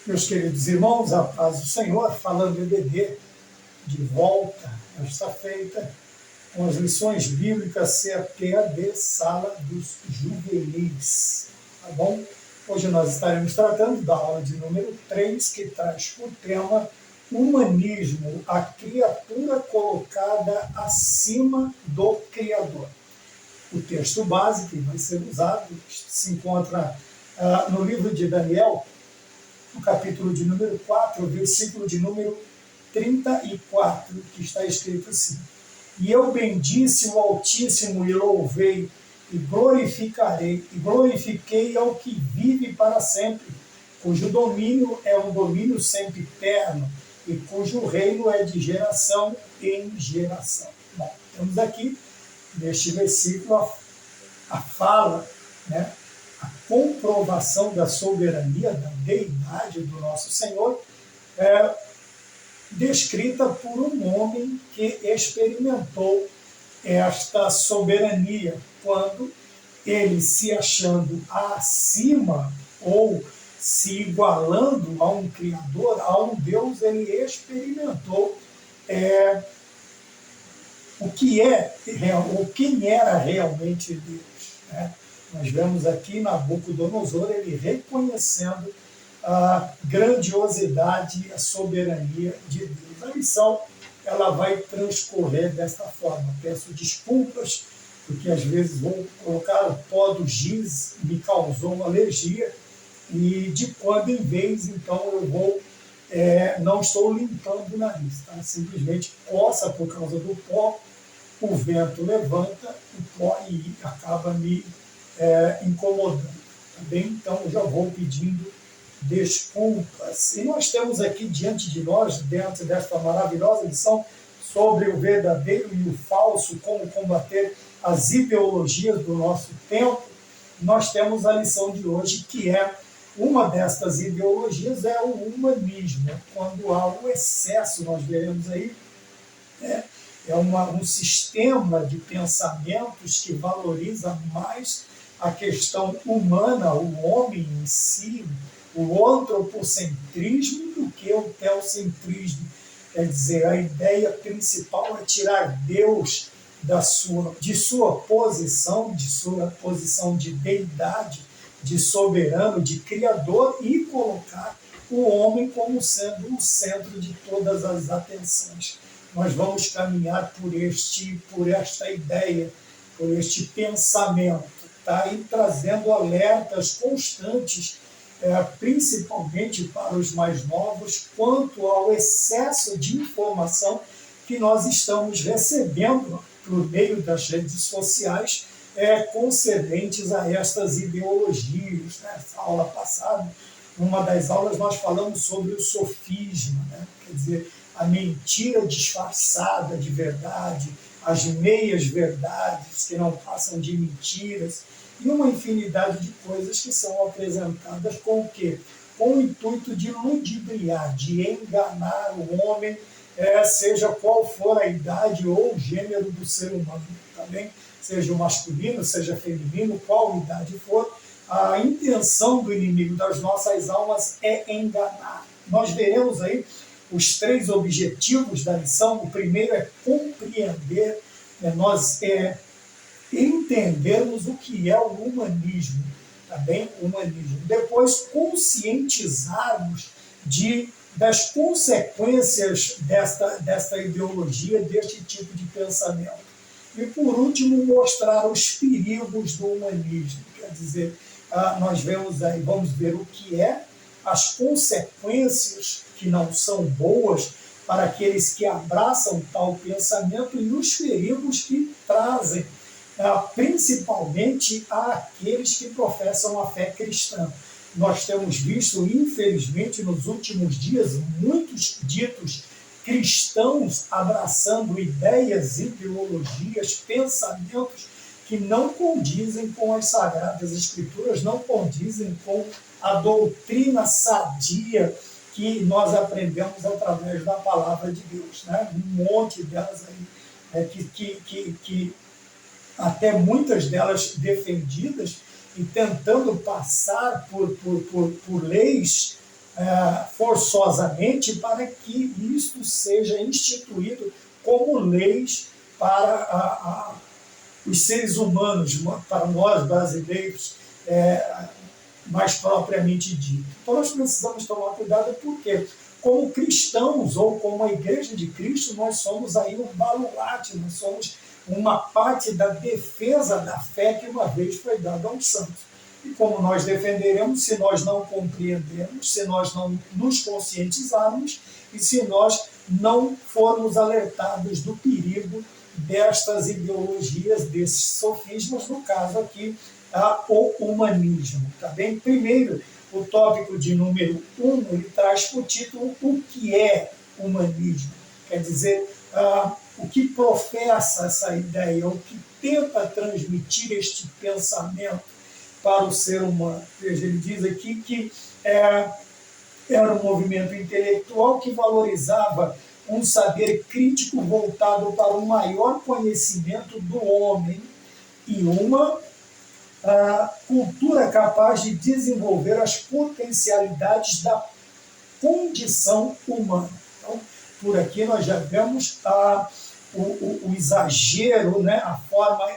Meus queridos irmãos, a paz do Senhor, falando EBD, de volta esta feita com as lições bíblicas CAPAD, Sala dos Juvenis, tá bom? Hoje nós estaremos tratando da aula de número 3, que traz por tema Humanismo, a criatura colocada acima do Criador. O texto base que vai ser usado se encontra no livro de Daniel, no capítulo de número 4, versículo de número 34, que está escrito assim: E eu bendisse o Altíssimo e louvei, e glorifiquei ao que vive para sempre, cujo domínio é um domínio sempiterno, e cujo reino é de geração em geração. Bom, temos aqui, neste versículo, a fala, né? A comprovação da soberania, da deidade do nosso Senhor, descrita por um homem que experimentou esta soberania, quando ele, se achando acima ou se igualando a um Criador, a um Deus, ele experimentou quem era realmente Deus, né? Nós vemos aqui Nabucodonosor, ele reconhecendo a grandiosidade e a soberania de Deus. A lição, ela vai transcorrer desta forma. Peço desculpas, porque às vezes vou colocar o pó do giz, me causou uma alergia, e de quando em vez, então, eu vou, não estou limpando o nariz, tá? Simplesmente coça por causa do pó, o vento levanta o pó e acaba me incomodando, tá bem? Então, eu já vou pedindo desculpas. E nós temos aqui diante de nós, dentro desta maravilhosa lição sobre o verdadeiro e o falso, como combater as ideologias do nosso tempo, nós temos a lição de hoje, que é uma destas ideologias, é o humanismo. Quando há o excesso, nós veremos aí, um sistema de pensamentos que valoriza mais a questão humana, o homem em si, o antropocentrismo, do que o teocentrismo. Quer dizer, a ideia principal é tirar Deus de sua posição de deidade, de soberano, de criador, e colocar o homem como sendo o centro de todas as atenções. Nós vamos caminhar por esta ideia, por este pensamento, tá? E trazendo alertas constantes, principalmente para os mais novos, quanto ao excesso de informação que nós estamos recebendo por meio das redes sociais, concedentes a estas ideologias. Nessa aula passada, numa das aulas, nós falamos sobre o sofisma, né? Quer dizer, a mentira disfarçada de verdade, as meias-verdades que não passam de mentiras, e uma infinidade de coisas que são apresentadas com o quê? Com o intuito de ludibriar, de enganar o homem, seja qual for a idade ou o gênero do ser humano, tá bem? Seja o masculino, seja feminino, qual idade for, a intenção do inimigo das nossas almas é enganar. Nós veremos aí os 3 objetivos da lição. O primeiro é compreender, nós entendermos o que é o humanismo, tá bem? O humanismo. Depois, conscientizarmos das consequências desta ideologia, deste tipo de pensamento. E, por último, mostrar os perigos do humanismo. Quer dizer, nós vamos ver o que as consequências que não são boas para aqueles que abraçam tal pensamento, e os perigos que trazem, principalmente àqueles que professam a fé cristã. Nós temos visto, infelizmente, nos últimos dias, muitos ditos cristãos abraçando ideias, ideologias, pensamentos que não condizem com as Sagradas Escrituras, não condizem com a doutrina sadia que nós aprendemos através da palavra de Deus, né? Um monte delas aí, que até muitas delas defendidas e tentando passar por leis forçosamente para que isto seja instituído como leis para os seres humanos, para nós brasileiros, mais propriamente dito. Então nós precisamos tomar cuidado porque, como cristãos ou como a Igreja de Cristo, nós somos aí um baluarte, nós somos uma parte da defesa da fé que uma vez foi dada aos santos. E como nós defenderemos se nós não compreendermos, se nós não nos conscientizarmos e se nós não formos alertados do perigo destas ideologias, desses sofismas, no caso aqui, o humanismo. Tá bem? Primeiro, o tópico de número 1, ele traz por título o que é humanismo. Quer dizer, o que professa essa ideia, o que tenta transmitir este pensamento para o ser humano. Veja, ele diz aqui que era um movimento intelectual que valorizava um saber crítico voltado para o maior conhecimento do homem e uma cultura capaz de desenvolver as potencialidades da condição humana. Então, por aqui nós já vemos o exagero, né, a forma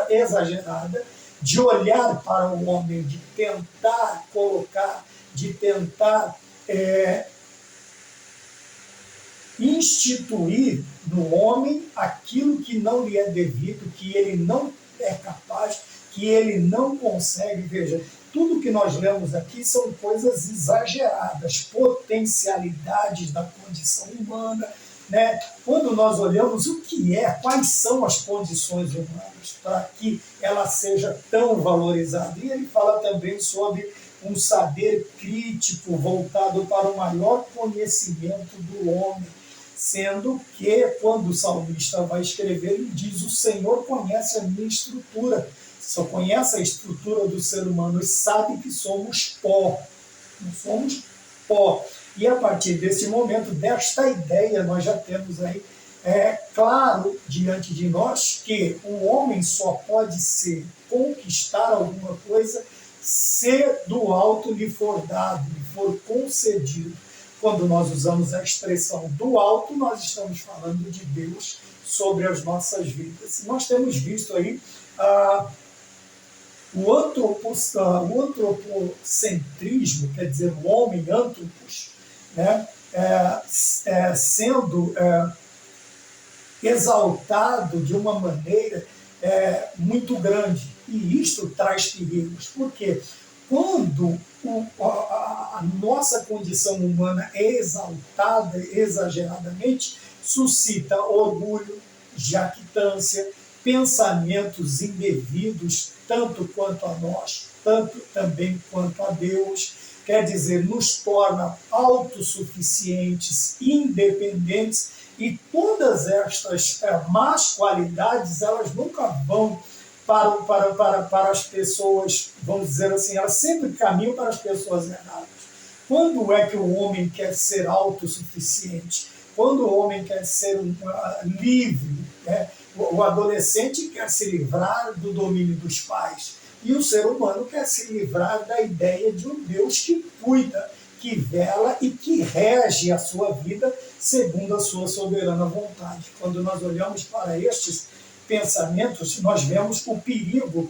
exagerada de olhar para o homem, de tentar colocar, de tentar instituir no homem aquilo que não lhe é devido, que ele não é capaz, que ele não consegue. Veja, tudo que nós lemos aqui são coisas exageradas, potencialidades da condição humana, né? Quando nós olhamos o que quais são as condições humanas para que ela seja tão valorizada. E ele fala também sobre um saber crítico voltado para o maior conhecimento do homem, sendo que, quando o salmista vai escrever, ele diz: o Senhor conhece a minha estrutura, só conhece a estrutura do ser humano e sabe que somos pó. Nós somos pó. E a partir desse momento, desta ideia, nós já temos aí claro diante de nós que o homem só pode conquistar alguma coisa se do alto lhe for dado, lhe for concedido. Quando nós usamos a expressão do alto, nós estamos falando de Deus sobre as nossas vidas. Nós temos visto aí o antropocentrismo, quer dizer, o homem antropos, né, sendo exaltado de uma maneira muito grande. E isto traz perigos, porque quando a nossa condição humana é exaltada exageradamente, suscita orgulho, jactância, pensamentos indevidos, tanto quanto a nós, tanto também quanto a Deus. Quer dizer, nos torna autossuficientes, independentes, e todas estas más qualidades, elas nunca vão para as pessoas, vamos dizer assim, elas sempre caminham para as pessoas erradas. Quando é que o homem quer ser autossuficiente? Quando o homem quer ser livre, né? O adolescente quer se livrar do domínio dos pais. E o ser humano quer se livrar da ideia de um Deus que cuida, que vela e que rege a sua vida segundo a sua soberana vontade. Quando nós olhamos para estes pensamentos, nós vemos o perigo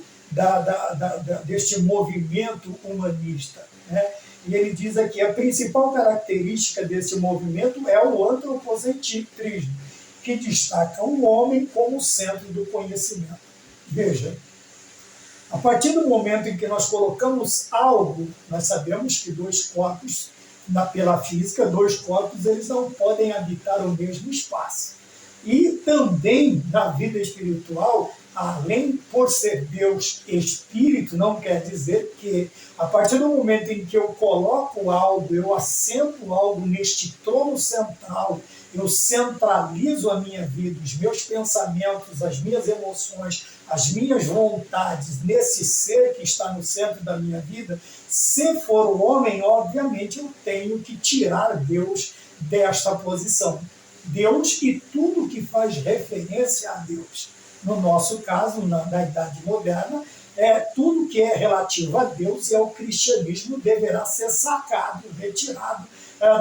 deste movimento humanista, né? E ele diz aqui: a principal característica desse movimento é o antropocentrismo, que destaca o homem como centro do conhecimento. Veja, a partir do momento em que nós colocamos algo, nós sabemos que dois corpos, pela física, dois corpos, eles não podem habitar o mesmo espaço. E também na vida espiritual, além por ser Deus espírito, não quer dizer que a partir do momento em que eu coloco algo, eu assento algo neste trono central, eu centralizo a minha vida, os meus pensamentos, as minhas emoções, as minhas vontades nesse ser que está no centro da minha vida. Se for o homem, obviamente eu tenho que tirar Deus desta posição. Deus e tudo que faz referência a Deus. No nosso caso, na Idade Moderna, tudo que é relativo a Deus e ao cristianismo deverá ser sacado, retirado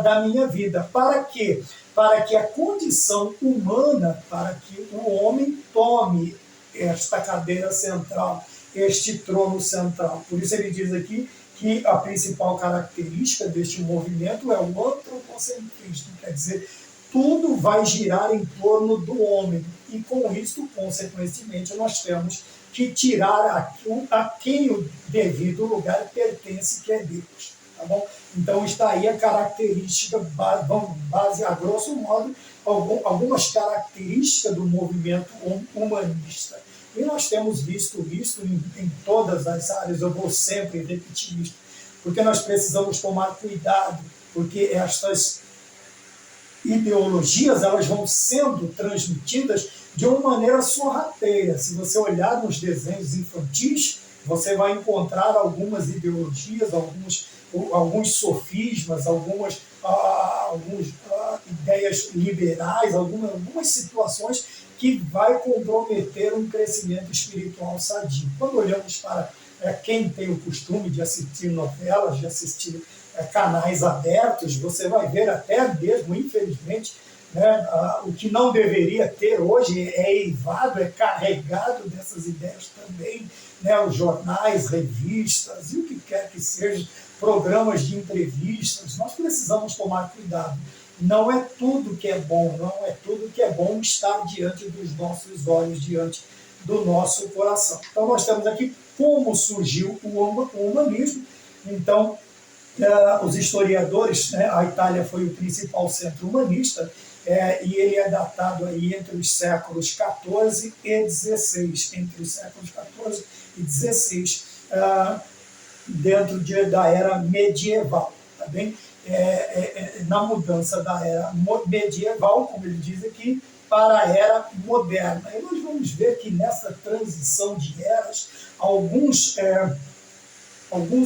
da minha vida. Para quê? Para que a condição humana, para que o homem tome esta cadeira central, este trono central. Por isso ele diz aqui que a principal característica deste movimento é o antropocentrismo, quer dizer, tudo vai girar em torno do homem. E com isso, consequentemente, nós temos que tirar a quem o devido lugar pertence, que é Deus. Tá bom? Então está aí a característica, base a grosso modo, algumas características do movimento humanista. E nós temos visto isso em todas as áreas, eu vou sempre repetir isso, porque nós precisamos tomar cuidado, porque estas ideologias elas vão sendo transmitidas de uma maneira sorrateira. Se você olhar nos desenhos infantis, você vai encontrar algumas ideologias, alguns sofismas, algumas ideias liberais, algumas situações que vai comprometer um crescimento espiritual sadio. Quando olhamos para quem tem o costume de assistir novelas, de assistir canais abertos, você vai ver até mesmo, infelizmente, o que não deveria ter hoje é eivado, é carregado dessas ideias também, os jornais, revistas e o que quer que seja, programas de entrevistas. Nós precisamos tomar cuidado. Não é tudo que é bom, não é tudo que é bom estar diante dos nossos olhos, diante do nosso coração. Então nós temos aqui como surgiu o humanismo. Então, os historiadores, a Itália foi o principal centro humanista, e ele é datado aí entre os séculos XIV e XVI, dentro da era medieval, tá bem? Na mudança da era medieval, como ele diz aqui, para a era moderna. E nós vamos ver que nessa transição de eras, alguns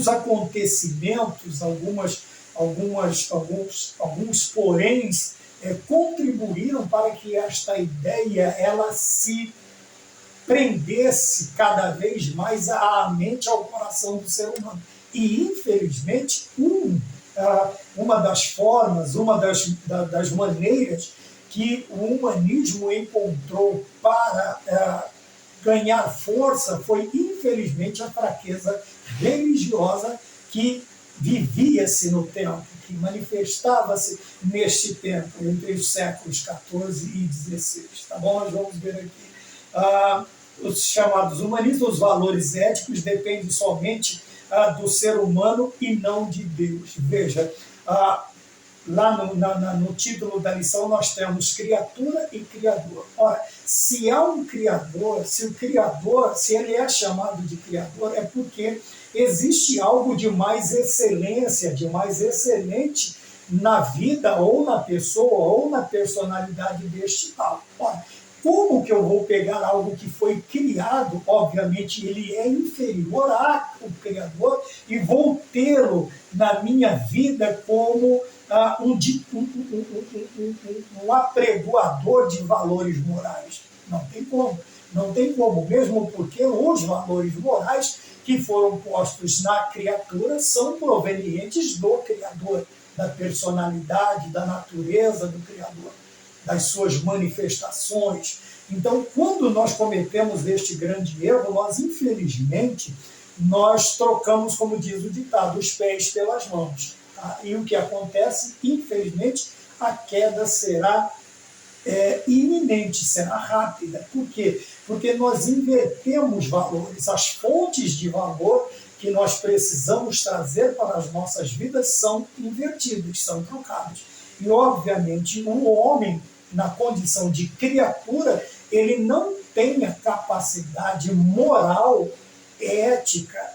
acontecimentos, alguns poréns contribuíram para que esta ideia ela se prendesse cada vez mais à mente, ao coração do ser humano. E, infelizmente, uma das formas, uma das maneiras que o humanismo encontrou para ganhar força foi, infelizmente, a fraqueza religiosa que vivia-se no tempo, que manifestava-se neste tempo, entre os séculos XIV e XVI. Tá bom? Nós vamos ver aqui. Os chamados humanistas, os valores éticos dependem somente do ser humano e não de Deus. Veja, lá no título da lição nós temos criatura e criador. Ora, se há um criador, se ele é chamado de criador, é porque existe algo de mais excelência, de mais excelente na vida, ou na pessoa, ou na personalidade deste tal. Ora, como que eu vou pegar algo que foi criado, obviamente ele é inferior ao Criador, e vou tê-lo na minha vida como um apregoador de valores morais? Não tem como. Não tem como, mesmo porque os valores morais que foram postos na criatura são provenientes do Criador, da personalidade, da natureza do Criador, das suas manifestações. Então, quando nós cometemos este grande erro, nós, infelizmente, nós trocamos, como diz o ditado, os pés pelas mãos. Tá? E o que acontece, infelizmente, a queda será iminente, será rápida. Por quê? Porque nós invertemos valores. As fontes de valor que nós precisamos trazer para as nossas vidas são invertidas, são trocadas. E, obviamente, o homem, na condição de criatura, ele não tem a capacidade moral, ética,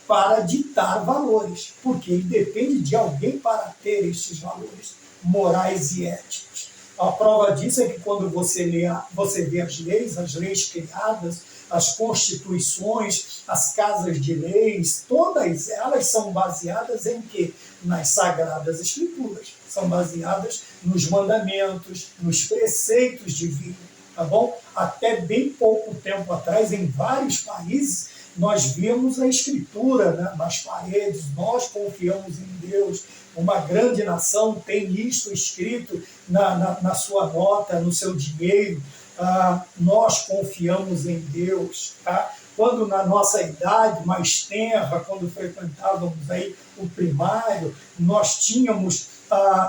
para ditar valores, porque ele depende de alguém para ter estes valores morais e éticos. A prova disso é que quando você vê as leis criadas, as constituições, as casas de leis, todas elas são baseadas em quê? Nas Sagradas Escrituras. São baseadas nos mandamentos, nos preceitos divinos, tá bom? Até bem pouco tempo atrás, em vários países, nós vemos a Escritura, né, nas paredes, nós confiamos em Deus. Uma grande nação tem isto escrito na sua nota, no seu dinheiro. Nós confiamos em Deus. Tá? Quando na nossa idade mais tenra, quando frequentávamos aí o primário, nós tínhamos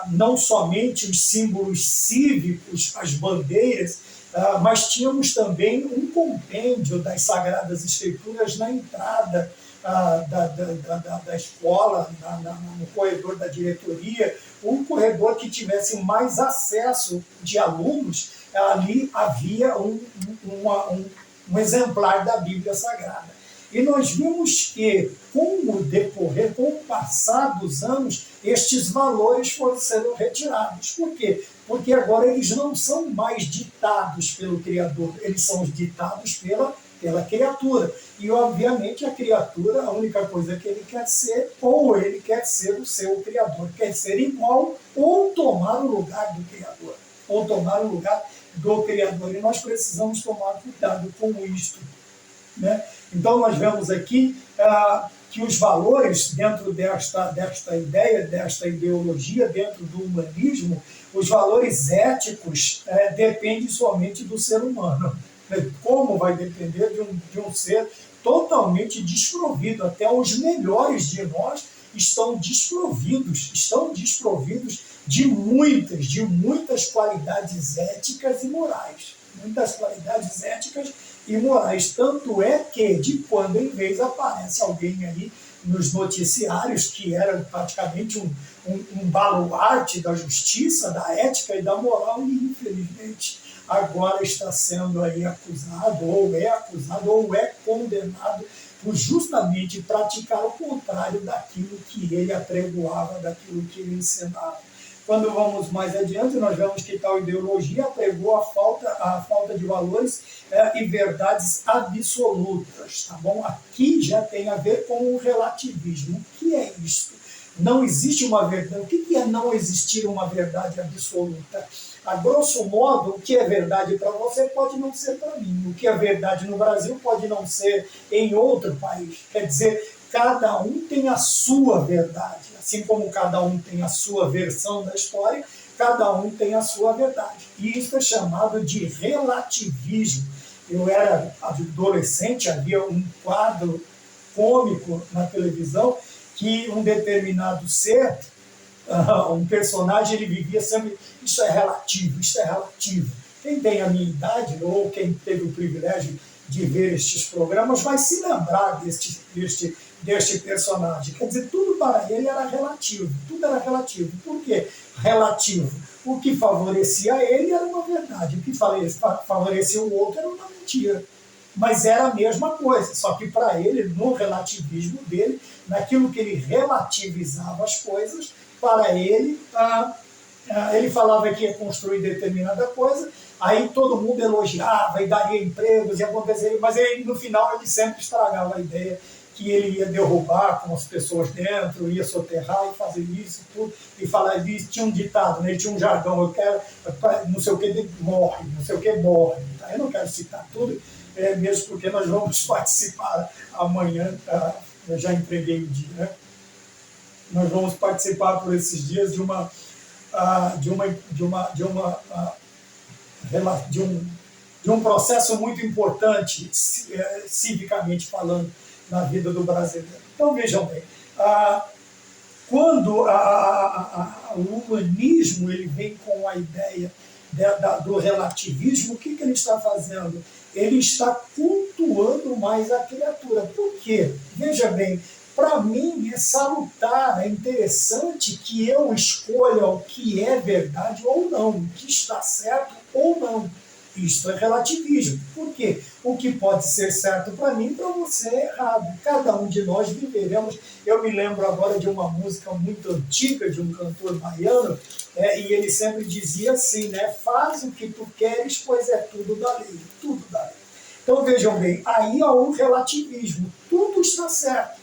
não somente os símbolos cívicos, as bandeiras, mas tínhamos também um compêndio das Sagradas Escrituras na entrada da escola, no corredor da diretoria, um corredor que tivesse mais acesso de alunos, ali havia um exemplar da Bíblia Sagrada. E nós vimos que, com o decorrer, com o passar dos anos, estes valores foram sendo retirados. Por quê? Porque agora eles não são mais ditados pelo Criador, eles são ditados pela criatura. E, obviamente, a criatura, a única coisa que ele quer ser, ou ele quer ser o seu Criador, quer ser igual ou tomar o lugar do Criador, ou tomar o lugar do Criador. E nós precisamos tomar cuidado com isto, né? Então, nós vemos aqui que os valores dentro desta ideia, desta ideologia, dentro do humanismo, os valores éticos dependem somente do ser humano. Como vai depender de um ser totalmente desprovido? Até os melhores de nós estão desprovidos de muitas qualidades éticas e morais. Muitas qualidades éticas e morais. Tanto é que, de quando em vez, aparece alguém aí nos noticiários que era praticamente um baluarte da justiça, da ética e da moral, e, infelizmente, agora está sendo aí acusado, ou é condenado por justamente praticar o contrário daquilo que ele apregoava, daquilo que ele ensinava. Quando vamos mais adiante, nós vemos que tal ideologia pregou a falta de valores e verdades absolutas. Tá bom? Aqui já tem a ver com o relativismo. O que é isto? Não existe uma verdade. O que é não existir uma verdade absoluta? A grosso modo, o que é verdade para você pode não ser para mim. O que é verdade no Brasil pode não ser em outro país. Quer dizer, cada um tem a sua verdade. Assim como cada um tem a sua versão da história, cada um tem a sua verdade. E isso é chamado de relativismo. Eu era adolescente, havia um quadro cômico na televisão que um determinado ser, um personagem, ele vivia sempre, isso é relativo, isso é relativo. Quem tem a minha idade, ou quem teve o privilégio de ver estes programas, vai se lembrar deste personagem. Quer dizer, tudo para ele era relativo, tudo era relativo. Por quê? Relativo. O que favorecia ele era uma verdade, o que favorecia o outro era uma mentira. Mas era a mesma coisa, só que para ele, no relativismo dele, naquilo que ele relativizava as coisas, para ele, ele falava que ia construir determinada coisa, aí todo mundo elogiava e daria empregos e acontecia, mas ele, no final ele sempre estragava a ideia que ele ia derrubar com as pessoas dentro, ia soterrar e fazer isso e tudo, e falar isso. Tinha um ditado, né? Ele tinha um jargão, eu quero, não sei o que, morre, não sei o que, morre. Tá? Eu não quero citar tudo, mesmo porque nós vamos participar amanhã, eu já entreguei o dia, né? Nós vamos participar por esses dias de um processo muito importante, civicamente falando, na vida do brasileiro. Então, vejam bem, quando o humanismo ele vem com a ideia do relativismo, o que ele está fazendo? Ele está cultuando mais a criatura. Por quê? Veja bem, para mim é salutar, é interessante que eu escolha o que é verdade ou não, o que está certo ou não. Isto é relativismo. Por quê? O que pode ser certo para mim, para você é errado. Cada um de nós viveremos. Eu me lembro agora de uma música muito antiga de um cantor baiano, e ele sempre dizia assim, né? Faz o que tu queres, pois é tudo da lei. Tudo da lei. Então vejam bem, aí há um relativismo. Tudo está certo.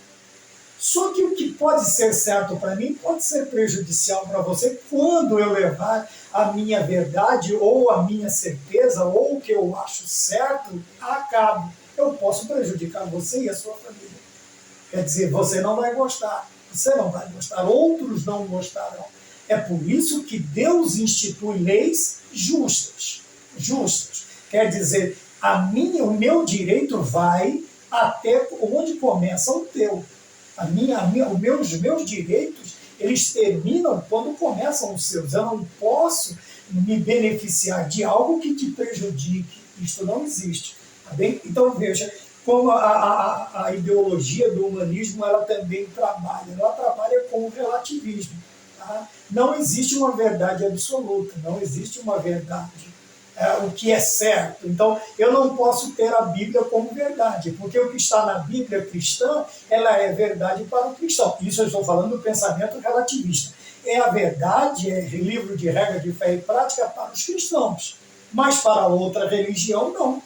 Só que o que pode ser certo para mim pode ser prejudicial para você quando eu levar a minha verdade ou a minha certeza ou o que eu acho certo a cabo. eu posso prejudicar você e a sua família. Quer dizer, você não vai gostar, você não vai gostar, outros não gostarão. É por isso que Deus institui leis justas. Justas. Quer dizer, o meu direito vai até onde começa o teu. Os meus direitos, eles terminam quando começam os seus. Eu não posso me beneficiar de algo que te prejudique. Isto não existe. Tá bem? Então, veja, como a ideologia do humanismo ela também trabalha. Ela trabalha com o relativismo. Tá? Não existe uma verdade absoluta, não existe uma verdade. O que é certo. Então, eu não posso ter a Bíblia como verdade, porque o que está na Bíblia cristã, ela é verdade para o cristão. Isso eu estou falando do pensamento relativista. É a verdade, é livro de regra de fé e prática para os cristãos, mas para outra religião, não.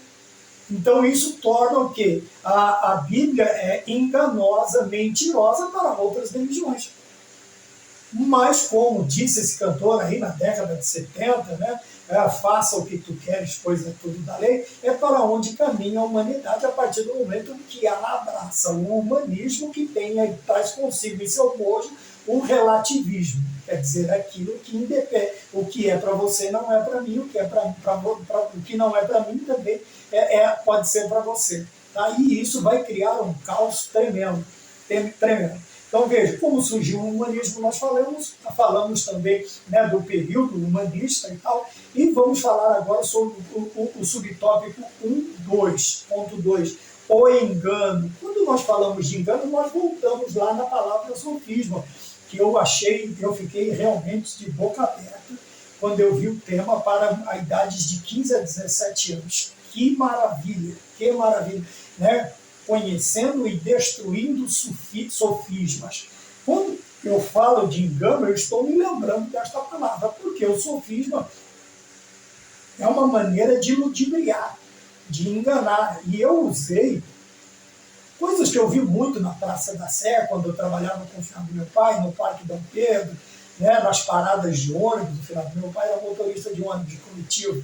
Então, isso torna o quê? A Bíblia é enganosa, mentirosa para outras religiões. Mas, como disse esse cantor aí na década de 70, né, faça o que tu queres, pois é tudo da lei, é para onde caminha a humanidade a partir do momento que ela abraça o humanismo que traz consigo em seu bojo o relativismo, quer dizer, aquilo que independe, o que é para você não é para mim, o que, o que não é para mim também pode ser para você. Tá? E isso vai criar um caos tremendo, tremendo. Então, veja, como surgiu o humanismo, nós falamos também, né, do período humanista e tal, e vamos falar agora sobre o subtópico 1.2, o engano. Quando nós falamos de engano, nós voltamos lá na palavra sofisma, que eu fiquei realmente de boca aberta quando eu vi o tema para a idades de 15 a 17 anos. Que maravilha, né? Conhecendo e destruindo sofismas. Quando eu falo de engano, eu estou me lembrando desta palavra, porque o sofisma é uma maneira de ludibriar, de enganar. E eu usei coisas que eu vi muito na Praça da Sé, quando eu trabalhava com o final do meu pai, no Parque Dom Pedro, né, nas paradas de ônibus. O final do meu pai era motorista de ônibus de coletivo,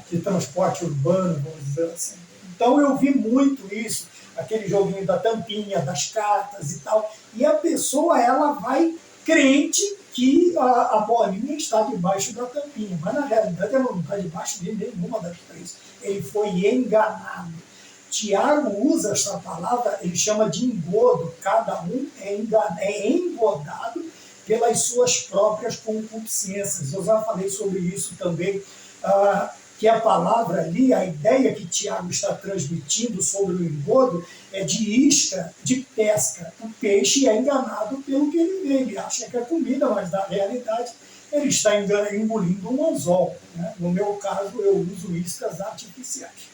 de transporte urbano, vamos dizer assim. Então eu vi muito isso, aquele joguinho da tampinha, das cartas e tal, e a pessoa ela vai crente que a bolinha está debaixo da tampinha, mas na realidade ela não está debaixo de nenhuma das três. Ele foi enganado. Tiago usa essa palavra, ele chama de engodo, cada um é engodado pelas suas próprias concupiscências. Eu já falei sobre isso também, que a palavra ali, a ideia que Tiago está transmitindo sobre o engodo é de isca, de pesca. O peixe é enganado pelo que ele vê, ele acha que é comida, mas na realidade ele está engolindo um anzol. Né? No meu caso, eu uso iscas artificiais.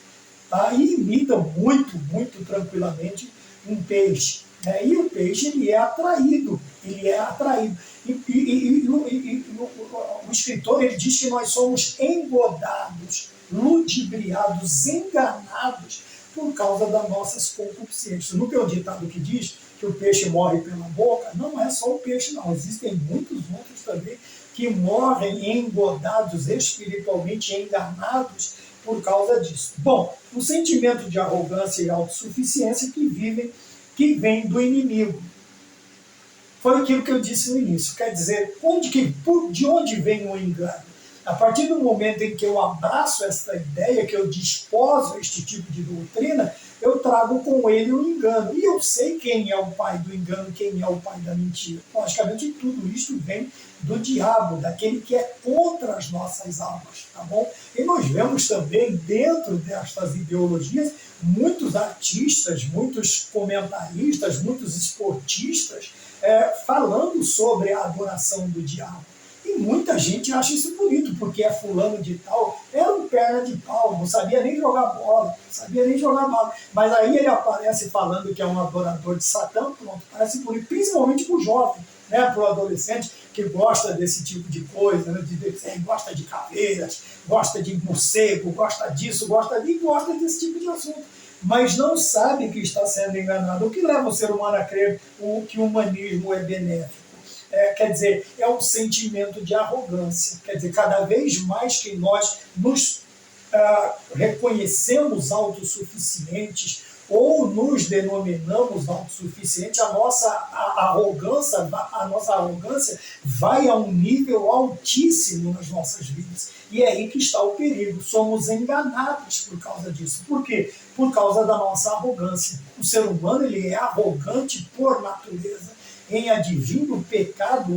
Tá? E imitam muito, muito tranquilamente um peixe. Né? E o peixe ele é atraído. O escritor ele diz que nós somos engodados, ludibriados, enganados por causa das nossas concupiscências. Não tem um ditado que diz que o peixe morre pela boca? Não é só o peixe, não. Existem muitos outros também que morrem engodados, espiritualmente enganados por causa disso. Bom, o sentimento de arrogância e autossuficiência que vem do inimigo. Foi aquilo que eu disse no início. Quer dizer, de onde vem o engano? A partir do momento em que eu abraço essa ideia, que eu desposo este tipo de doutrina, eu trago com ele o engano. E eu sei quem é o pai do engano, quem é o pai da mentira. Logicamente, tudo isso vem do diabo, daquele que é contra as nossas almas, tá bom? E nós vemos também, dentro destas ideologias, muitos artistas, muitos comentaristas, muitos esportistas, falando sobre a adoração do diabo. E muita gente acha isso bonito, porque é fulano de tal, era um perna de pau, não sabia nem jogar bola, não sabia nem jogar bola. Mas aí ele aparece falando que é um adorador de Satã, pronto, parece bonito, principalmente para o jovem, né, para o adolescente que gosta desse tipo de coisa, né, gosta de caveiras, gosta de morcego, gosta disso, gosta desse tipo de assunto. Mas não sabe que está sendo enganado. O que leva o ser humano a crer que o humanismo é benéfico? Quer dizer, é um sentimento de arrogância. Quer dizer, cada vez mais que nós nos reconhecemos autossuficientes ou nos denominamos autossuficientes, a nossa arrogância vai a um nível altíssimo nas nossas vidas. E é aí que está o perigo. Somos enganados por causa disso. Por quê? Por causa da nossa arrogância. O ser humano ele é arrogante por natureza. Em advindo o pecado,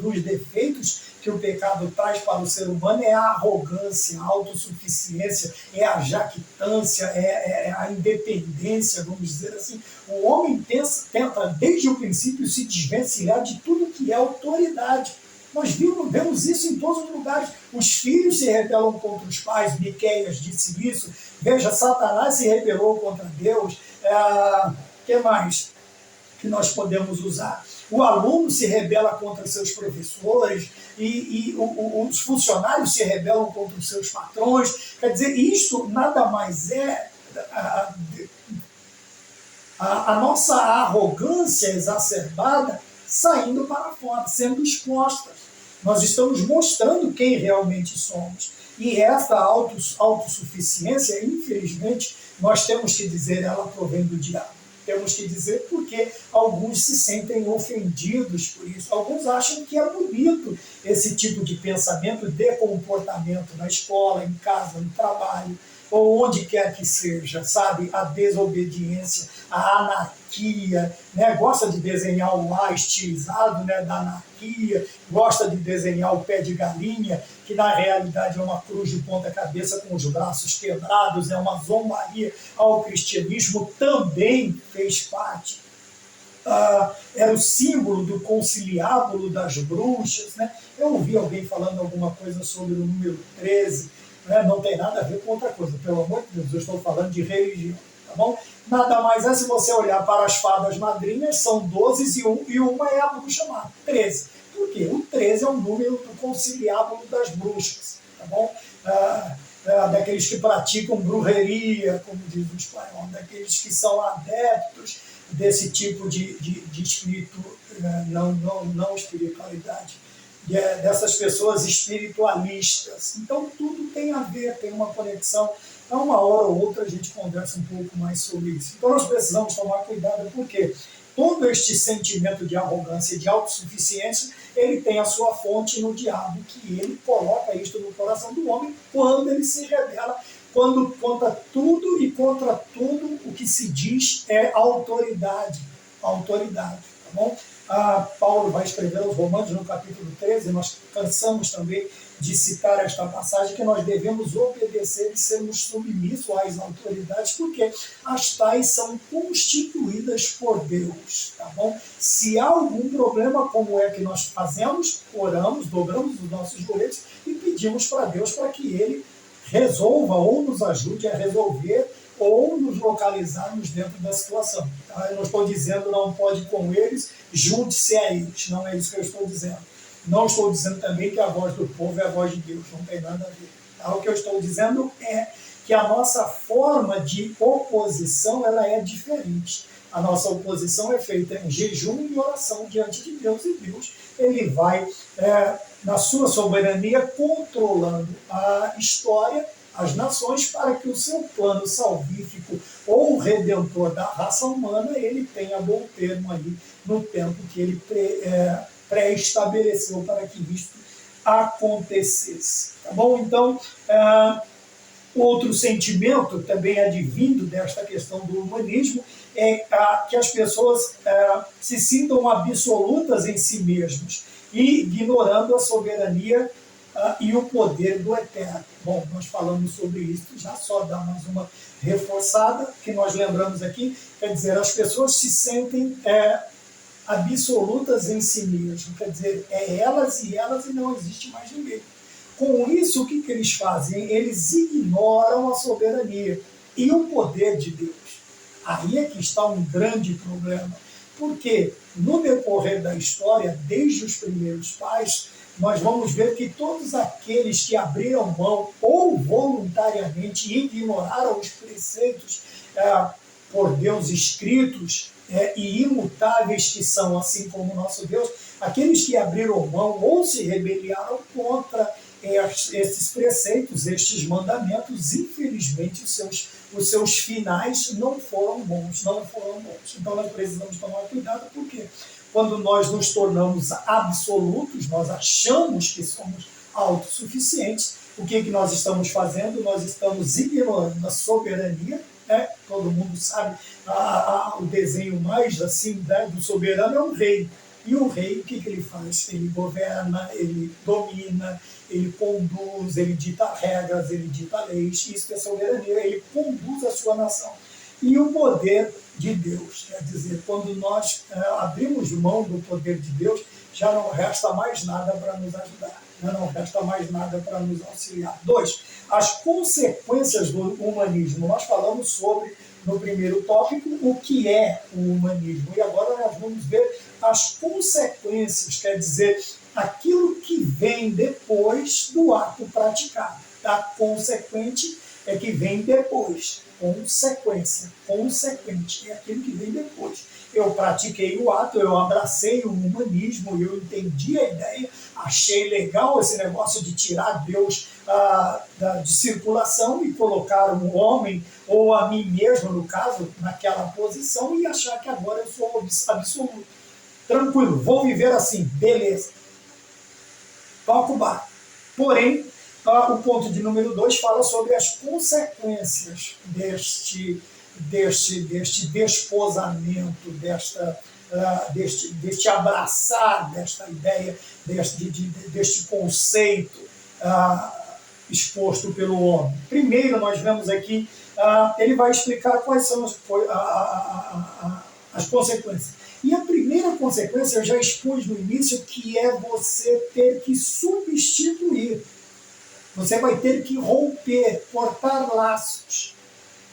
dos defeitos que o pecado traz para o ser humano é a arrogância, a autossuficiência, é a jactância, é a independência, vamos dizer assim. O homem tenta, desde o princípio, se desvencilhar de tudo que é autoridade. Nós vemos isso em todos os lugares. Os filhos se rebelam contra os pais, Miqueias disse isso. Veja, Satanás se rebelou contra Deus. Que mais que nós podemos usar? O aluno se rebela contra seus professores e os funcionários se rebelam contra os seus patrões. Quer dizer, isso nada mais é a nossa arrogância exacerbada saindo para fora, sendo exposta. Nós estamos mostrando quem realmente somos. E essa autossuficiência, infelizmente, nós temos que dizer, ela provém do diabo. Temos que dizer porque alguns se sentem ofendidos por isso. Alguns acham que é bonito esse tipo de pensamento, de comportamento na escola, em casa, no trabalho, ou onde quer que seja, sabe? A desobediência, a anarquia, né? Gosta de desenhar o A estilizado, né? Da anarquia, gosta de desenhar o pé de galinha, que na realidade é uma cruz de ponta cabeça com os braços quebrados, é uma zombaria ao cristianismo, também fez parte. Era o símbolo do conciliábulo das bruxas, né? Eu ouvi alguém falando alguma coisa sobre o número 13, né? Não tem nada a ver com outra coisa, pelo amor de Deus, eu estou falando de religião, tá bom? Nada mais é se você olhar para as fadas madrinhas, são 12 e uma é a bruxa má, 13. Por quê? O 13 é o número do conciliábulo das bruxas, tá bom? Daqueles que praticam bruxeria, como diz o espanhol, daqueles que são adeptos desse tipo de espírito, não espiritualidade, dessas pessoas espiritualistas. Então tudo tem a ver, tem uma conexão. Então, uma hora ou outra a gente conversa um pouco mais sobre isso. Então nós precisamos tomar cuidado, porque todo este sentimento de arrogância e de autossuficiência, ele tem a sua fonte no diabo, que ele coloca isto no coração do homem quando ele se rebela, quando contra tudo e contra tudo o que se diz é autoridade. Autoridade, tá bom? Paulo vai escrever aos Romanos no capítulo 13, nós cansamos também de citar esta passagem, que nós devemos obedecer e sermos submissos às autoridades, porque as tais são constituídas por Deus, tá bom? Se há algum problema, como é que nós fazemos? Oramos, dobramos os nossos joelhos e pedimos para Deus para que Ele resolva ou nos ajude a resolver ou nos localizarmos dentro da situação. Tá? Eu não estou dizendo não pode com eles, junte-se a eles, não é isso que eu estou dizendo. Não estou dizendo também que a voz do povo é a voz de Deus, não tem nada a ver. Tá? O que eu estou dizendo é que a nossa forma de oposição ela é diferente. A nossa oposição é feita em jejum e oração diante de Deus, e Deus ele vai, na sua soberania, controlando a história, as nações, para que o seu plano salvífico ou redentor da raça humana ele tenha bom termo aí no tempo que ele pré-estabeleceu para que isto acontecesse. Tá bom? Então, outro sentimento também advindo desta questão do humanismo é que as pessoas se sintam absolutas em si mesmos e ignorando a soberania e o poder do Eterno. Bom, nós falamos sobre isso, já só dá mais uma reforçada, que nós lembramos aqui, quer dizer, as pessoas se sentem absolutas em si mesmas, quer dizer, elas e não existe mais ninguém. Com isso, o que eles fazem? Eles ignoram a soberania e o poder de Deus. Aí é que está um grande problema, porque no decorrer da história, desde os primeiros pais, nós vamos ver que todos aqueles que abriram mão ou voluntariamente ignoraram os preceitos por Deus escritos e imutáveis que são, assim como o nosso Deus, aqueles que abriram mão ou se rebelaram contra esses preceitos, estes mandamentos, infelizmente, os seus finais não foram bons, não foram bons. Então nós precisamos tomar cuidado, porque quando nós nos tornamos absolutos, nós achamos que somos autossuficientes, o que nós estamos fazendo? Nós estamos ignorando a soberania, né? Todo mundo sabe, o desenho mais assim, né, do soberano é um rei. E o rei, o que ele faz? Ele governa, ele domina, ele conduz, ele dita regras, ele dita leis. Isso é soberania, ele conduz a sua nação. E o poder de Deus, quer dizer, quando nós abrimos mão do poder de Deus, já não resta mais nada para nos ajudar, já não resta mais nada para nos auxiliar. 2, as consequências do humanismo. Nós falamos sobre, no primeiro tópico, o que é o humanismo. E agora nós vamos ver as consequências, quer dizer, aquilo que vem depois do ato praticado. A consequente é que vem depois. Consequência, consequente, é aquilo que vem depois. Eu pratiquei o ato, eu abracei o humanismo, eu entendi a ideia, achei legal esse negócio de tirar Deus de circulação e colocar um homem, ou a mim mesmo, no caso, naquela posição, e achar que agora eu sou absoluto. Tranquilo, vou viver assim, beleza. Toca o barco. Porém, o ponto de número 2 fala sobre as consequências deste desposamento, deste abraçar desta ideia, deste conceito exposto pelo homem. Primeiro, nós vemos aqui, ele vai explicar quais são as consequências. E a primeira consequência, eu já expus no início, que é você ter que substituir. Você vai ter que romper, cortar laços.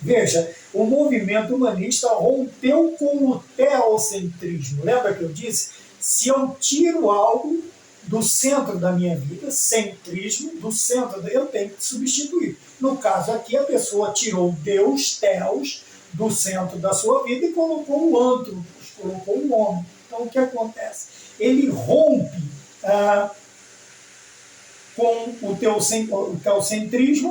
Veja, o movimento humanista rompeu com o teocentrismo. Lembra que eu disse? Se eu tiro algo do centro da minha vida, centrismo, do centro, eu tenho que substituir. No caso aqui, a pessoa tirou Deus, Theos, do centro da sua vida e colocou o antropos, colocou o homem. Então, o que acontece? Ele rompe com o teocentrismo,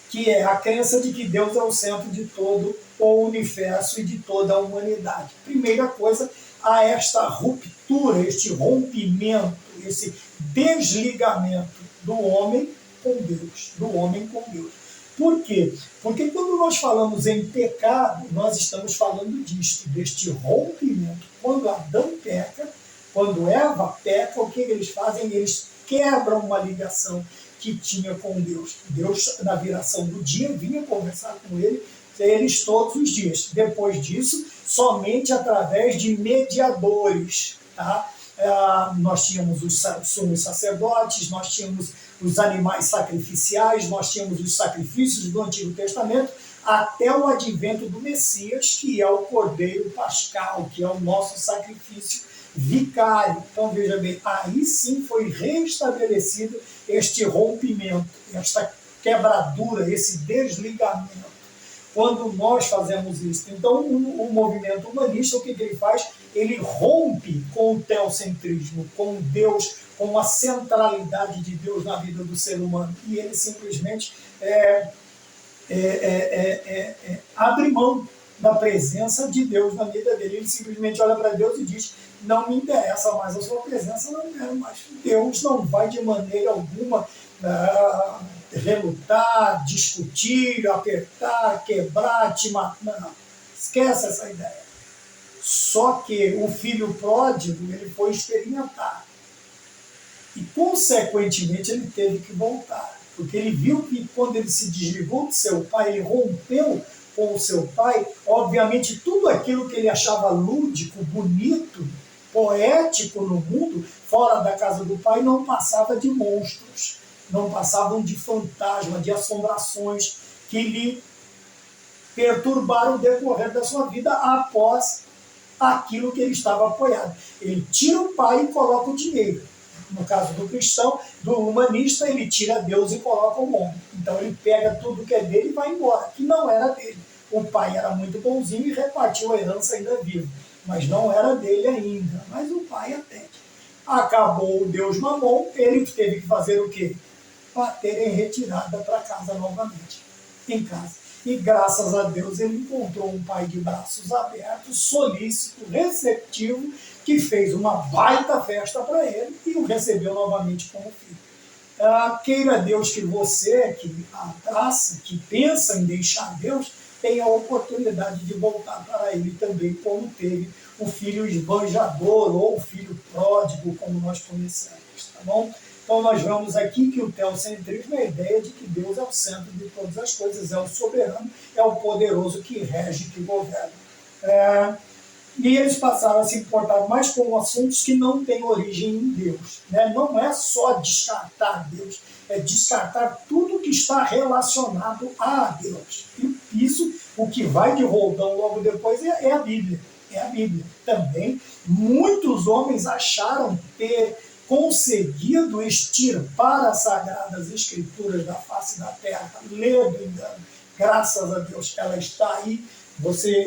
que é a crença de que Deus é o centro de todo o universo e de toda a humanidade. Primeira coisa, há esta ruptura, este rompimento, esse desligamento do homem com Deus, do homem com Deus. Por quê? Porque quando nós falamos em pecado, nós estamos falando disto, deste rompimento. Quando Adão peca, quando Eva peca, o que eles fazem? Eles quebram uma ligação que tinha com Deus. Deus, na viração do dia, vinha conversar com eles todos os dias. Depois disso, somente através de mediadores. Tá? Nós tínhamos os sumos sacerdotes, nós tínhamos os animais sacrificiais, nós tínhamos os sacrifícios do Antigo Testamento, até o advento do Messias, que é o Cordeiro Pascal, que é o nosso sacrifício vicário. Então, veja bem, aí sim foi restabelecido este rompimento, esta quebradura, esse desligamento. Quando nós fazemos isso, então o movimento humanista, o que ele faz? Ele rompe com o teocentrismo, com Deus, com a centralidade de Deus na vida do ser humano. E ele simplesmente abre mão da presença de Deus na vida dele. Ele simplesmente olha para Deus e diz: não me interessa mais a sua presença, não quero mais. Deus não vai de maneira alguma relutar, discutir, apertar, quebrar, te matar. Não, esquece essa ideia. Só que o filho pródigo, ele foi experimentar. E, consequentemente, ele teve que voltar. Porque ele viu que, quando ele se desligou de seu pai, ele rompeu com o seu pai, obviamente, tudo aquilo que ele achava lúdico, bonito, poético no mundo, fora da casa do pai, não passava de monstros, não passavam de fantasma, de assombrações que lhe perturbaram o decorrer da sua vida após aquilo que ele estava apoiado. Ele tira o pai e coloca o dinheiro. No caso do cristão, do humanista, ele tira Deus e coloca o homem. Então ele pega tudo que é dele e vai embora, que não era dele. O pai era muito bonzinho e repartiu a herança ainda vivo, mas não era dele ainda, mas o pai até. Acabou o Deus Mamon, ele teve que fazer o quê? Bater em retirada para casa novamente, em casa. E graças a Deus ele encontrou um pai de braços abertos, solícito, receptivo, que fez uma baita festa para ele e o recebeu novamente como filho. Queira Deus que você, que abraça, que pensa em deixar Deus, tenha a oportunidade de voltar para ele também, como teve o filho esbanjador ou o filho pródigo, como nós conhecemos, tá bom? Então nós vemos aqui que o teocentrismo é a ideia de que Deus é o centro de todas as coisas, é o soberano, é o poderoso que rege, que governa. E eles passaram a se importar mais com assuntos que não têm origem em Deus. Né? Não é só descartar Deus, é descartar tudo que está relacionado a Deus. E isso, o que vai de roldão logo depois é a Bíblia. É a Bíblia. Também, muitos homens acharam ter conseguido extirpar as Sagradas Escrituras da face da terra, ledo engano. Graças a Deus que ela está aí.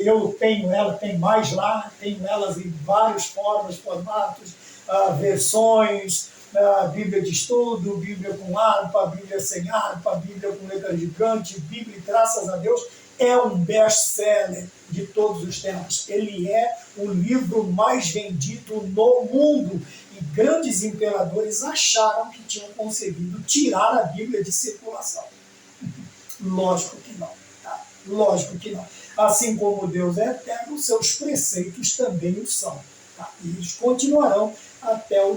Eu tenho ela, tem mais lá, tenho elas em várias formas, formatos, versões, Bíblia de estudo, Bíblia com harpa, Bíblia sem harpa, Bíblia com letra gigante, Bíblia, graças a Deus, é um best-seller de todos os tempos. Ele é o livro mais vendido no mundo. E grandes imperadores acharam que tinham conseguido tirar a Bíblia de circulação. Lógico que não. Tá? Lógico que não. Assim como Deus é eterno, seus preceitos também o são. Tá? E eles continuarão até o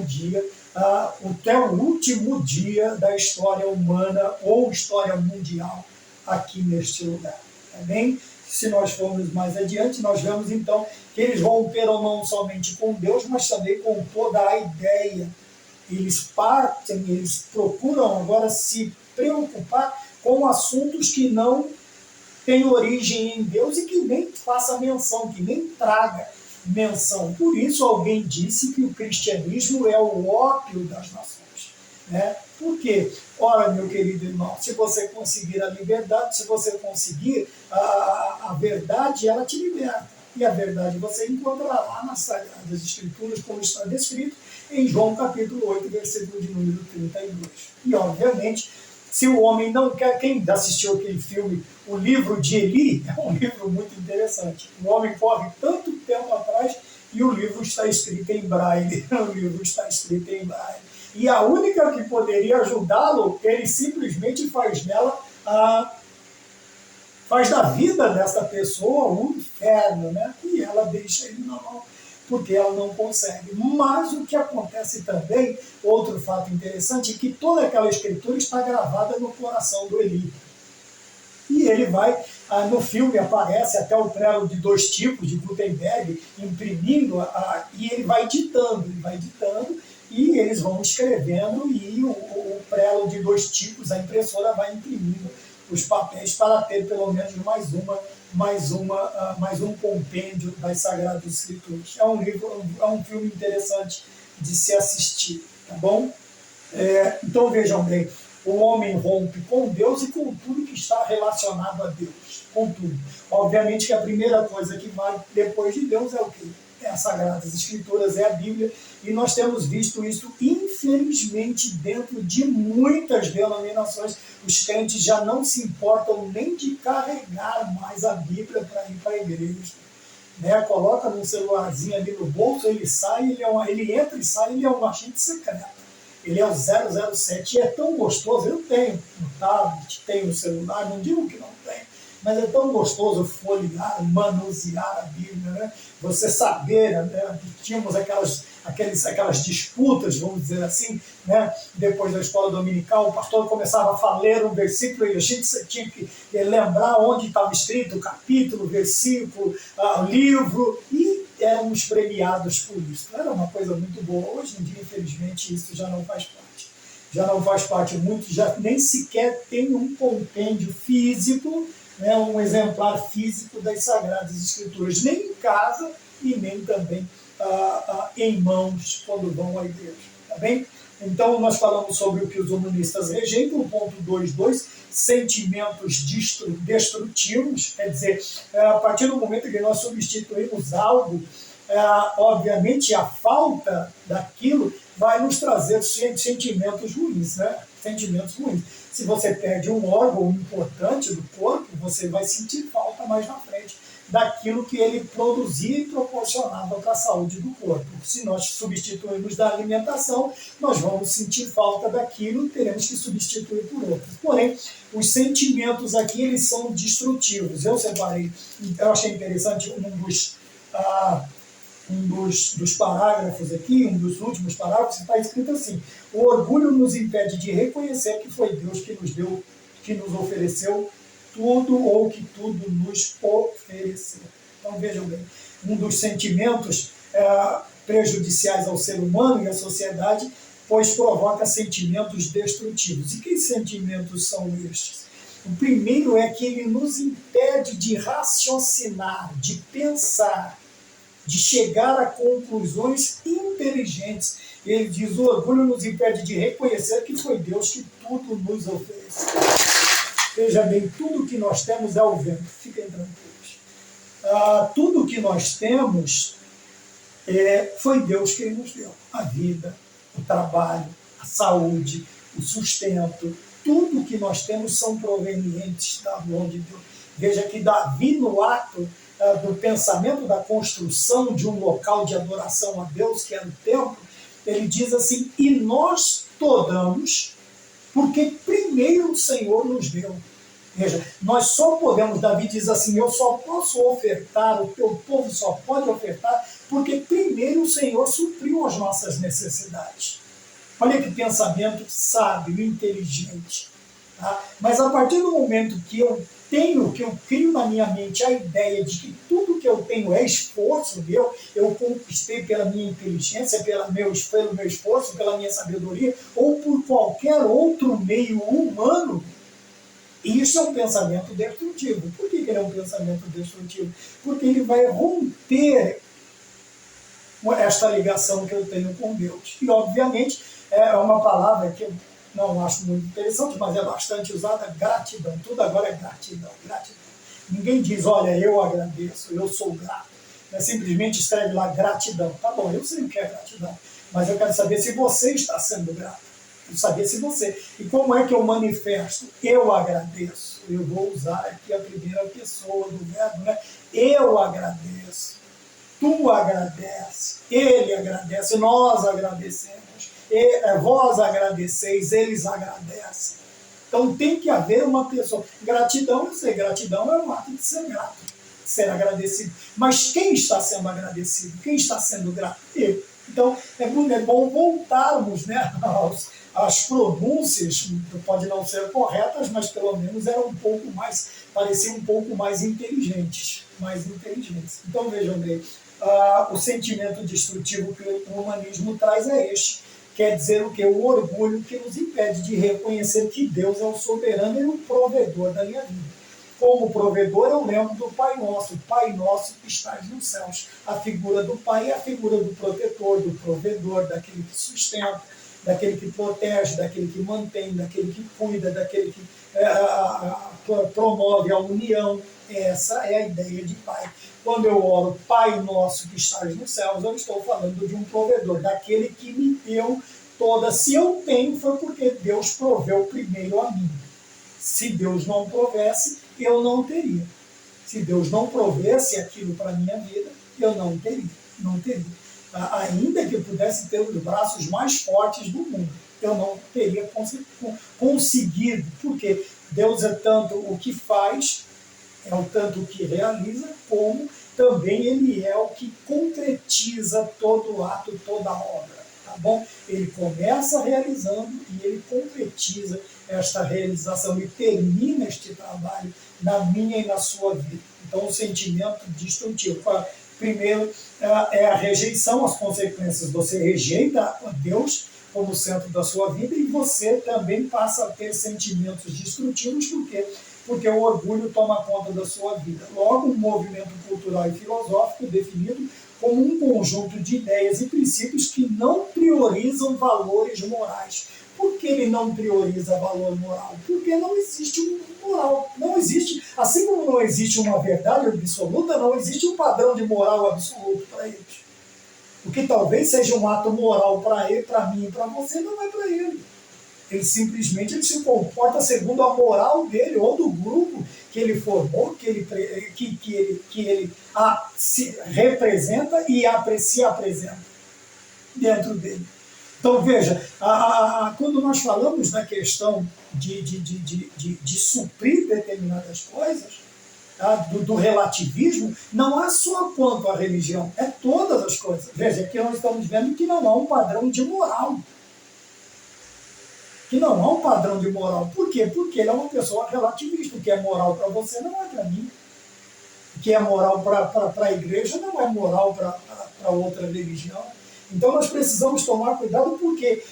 último dia da história humana ou história mundial aqui neste lugar. Tá bem? Se nós formos mais adiante, nós vemos então que eles romperam não somente com Deus, mas também com toda a ideia. Eles procuram agora se preocupar com assuntos que não têm origem em Deus e que nem faça menção, que nem traga menção. Por isso alguém disse que o cristianismo é o ópio das nações. Né? Por quê? Ora, meu querido irmão, se você conseguir a liberdade, se você conseguir a verdade, ela te liberta. E a verdade você encontrará nas Sagradas Escrituras, como está descrito em João capítulo 8, versículo de número 32. E, obviamente, se o homem não quer, quem assistiu aquele filme, O Livro de Eli, é um livro muito interessante. O homem corre tanto tempo atrás e o livro está escrito em braille. O livro está escrito em braille. E a única que poderia ajudá-lo, ele simplesmente faz da vida dessa pessoa um inferno, né? E ela deixa ele na mão, porque ela não consegue. Mas o que acontece também, outro fato interessante, é que toda aquela escritura está gravada no coração do Eli. E ele vai, no filme aparece até o prelo de 2 tipos de Gutenberg, imprimindo, e ele vai ditando, e eles vão escrevendo, e o prelo de 2 tipos, a impressora vai imprimindo os papéis para ter pelo menos mais um compêndio das Sagradas Escrituras. É um filme interessante de se assistir, tá bom? Então vejam bem, o homem rompe com Deus e com tudo que está relacionado a Deus, com tudo. Obviamente que a primeira coisa que vai depois de Deus é o quê? É as Sagradas Escrituras, é a Bíblia, e nós temos visto isso, infelizmente, dentro de muitas denominações. Os crentes já não se importam nem de carregar mais a Bíblia para ir para a igreja. Né? Coloca num celularzinho ali no bolso, ele sai, ele entra e sai, ele é um agente secreto. Ele é o 007 e é tão gostoso. Eu tenho um tablet, tenho um celular, não digo que não tem, mas é tão gostoso folhear, manusear a Bíblia, né? Você saber, né? Tínhamos aquelas disputas, vamos dizer assim, né? Depois da escola dominical, o pastor começava a ler um versículo e a gente tinha que lembrar onde estava escrito o capítulo, versículo, livro, e éramos premiados por isso. Era uma coisa muito boa. Hoje em dia, infelizmente, isso já não faz parte. Já não faz parte muito, já nem sequer tem um compêndio físico, né, um exemplar físico das Sagradas Escrituras, nem em casa e nem também em mãos quando vão à igreja. Tá bem? Então, nós falamos sobre o que os humanistas rejeitam, o ponto 2.2, sentimentos destrutivos, quer dizer, a partir do momento que nós substituímos algo, obviamente a falta daquilo vai nos trazer sentimentos ruins, né? Sentimentos ruins. Se você perde um órgão importante do corpo, você vai sentir falta mais na frente daquilo que ele produzia e proporcionava para a saúde do corpo. Se nós substituirmos da alimentação, nós vamos sentir falta daquilo e teremos que substituir por outro. Porém, os sentimentos aqui, eles são destrutivos. Eu separei, eu achei interessante dos parágrafos aqui, um dos últimos parágrafos, está escrito assim: o orgulho nos impede de reconhecer que foi Deus que nos deu, que nos ofereceu tudo ou que tudo nos ofereceu. Então vejam bem, um dos sentimentos prejudiciais ao ser humano e à sociedade, pois provoca sentimentos destrutivos. E que sentimentos são estes? O primeiro é que ele nos impede de raciocinar, de pensar, de chegar a conclusões inteligentes. Ele diz: o orgulho nos impede de reconhecer que foi Deus que tudo nos ofereceu. Veja bem, tudo que nós temos é o vento, fiquem tranquilos. Tudo que nós temos foi Deus quem nos deu. A vida, o trabalho, a saúde, o sustento, tudo que nós temos são provenientes da mão de Deus. Veja que Davi, no ato do pensamento da construção de um local de adoração a Deus, que era o templo, ele diz assim: e nós todamos, porque primeiro o Senhor nos deu. Veja, nós só podemos, Davi diz assim: eu só posso ofertar, o teu povo só pode ofertar, porque primeiro o Senhor supriu as nossas necessidades. Olha que pensamento sábio, inteligente. Tá? Mas a partir do momento que eu crio na minha mente a ideia de que tudo que eu tenho é esforço meu, eu conquistei pela minha inteligência, pelo meu esforço, pela minha sabedoria, ou por qualquer outro meio humano, isso é um pensamento destrutivo. Por que ele é um pensamento destrutivo? Porque ele vai romper esta ligação que eu tenho com Deus. E, obviamente, é uma palavra que eu não acho muito interessante, mas é bastante usada: gratidão. Tudo agora é gratidão, gratidão. Ninguém diz: olha, eu agradeço, eu sou grato. Simplesmente escreve lá gratidão. Tá bom, eu sei o que é gratidão, mas eu quero saber se você está sendo grato. Eu saber se você. E como é que eu manifesto? Eu agradeço. Eu vou usar aqui a primeira pessoa do verbo, né? Eu agradeço. Tu agradece. Ele agradece. Nós agradecemos. Vós agradeceis. Eles agradecem. Então tem que haver uma pessoa. Gratidão, eu sei, gratidão é um ato de ser grato, ser agradecido. Mas quem está sendo agradecido? Quem está sendo grato? Eu. Então é bom voltarmos, né, as pronúncias, pode não ser corretas, mas pelo menos eram pareciam um pouco mais inteligentes. Então vejam bem, o sentimento destrutivo que o humanismo traz é este. Quer dizer o quê? O orgulho que nos impede de reconhecer que Deus é o soberano e o provedor da minha vida. Como provedor, eu lembro do Pai Nosso, o Pai Nosso que estás nos céus. A figura do Pai é a figura do protetor, do provedor, daquele que sustenta, daquele que protege, daquele que mantém, daquele que cuida, daquele que promove a união. Essa é a ideia de Pai. Quando eu oro Pai Nosso que estás nos céus, eu estou falando de um provedor, daquele que me deu toda. Se eu tenho, foi porque Deus proveu primeiro a mim. Se Deus não provesse, eu não teria. Se Deus não provesse aquilo para a minha vida, eu não teria. Ainda que eu pudesse ter os braços mais fortes do mundo, eu não teria conseguido, porque Deus é tanto o que faz, é o tanto o que realiza, como também Ele é o que concretiza todo o ato, toda a obra. Tá bom? Ele começa realizando e Ele concretiza esta realização e termina este trabalho na minha e na sua vida. Então, o sentimento destrutivo. Primeiro, é a rejeição, as consequências. Você rejeita a Deus como centro da sua vida e você também passa a ter sentimentos destrutivos. Por quê? Porque o orgulho toma conta da sua vida. Logo, um movimento cultural e filosófico definido como um conjunto de ideias e princípios que não priorizam valores morais. Por que ele não prioriza valor moral? Porque não existe um moral. Não existe, assim como não existe uma verdade absoluta, não existe um padrão de moral absoluto para eles. O que talvez seja um ato moral para ele, para mim e para você, não é para ele. Ele simplesmente se comporta segundo a moral dele ou do grupo que ele formou, que ele se representa e se apresenta dentro dele. Então, veja, quando nós falamos na questão de suprir determinadas coisas, tá, do relativismo, não é só quanto à religião, é todas as coisas. Veja, aqui nós estamos vendo que não há um padrão de moral. Que não há um padrão de moral. Por quê? Porque ele é uma pessoa relativista. O que é moral para você não é para mim. O que é moral para a igreja não é moral para outra religião. Então nós precisamos tomar cuidado porque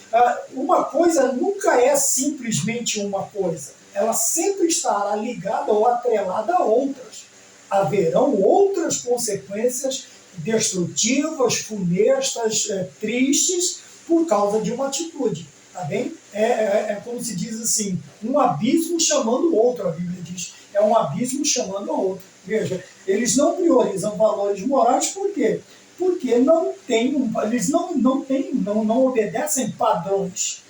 uma coisa nunca é simplesmente uma coisa. Ela sempre estará ligada ou atrelada a outras. Haverão outras consequências destrutivas, funestas, tristes, por causa de uma atitude. Tá bem? É como se diz assim, um abismo chamando o outro, a Bíblia diz. É um abismo chamando o outro. Veja, eles não priorizam valores morais, por quê? Porque eles não obedecem padrões.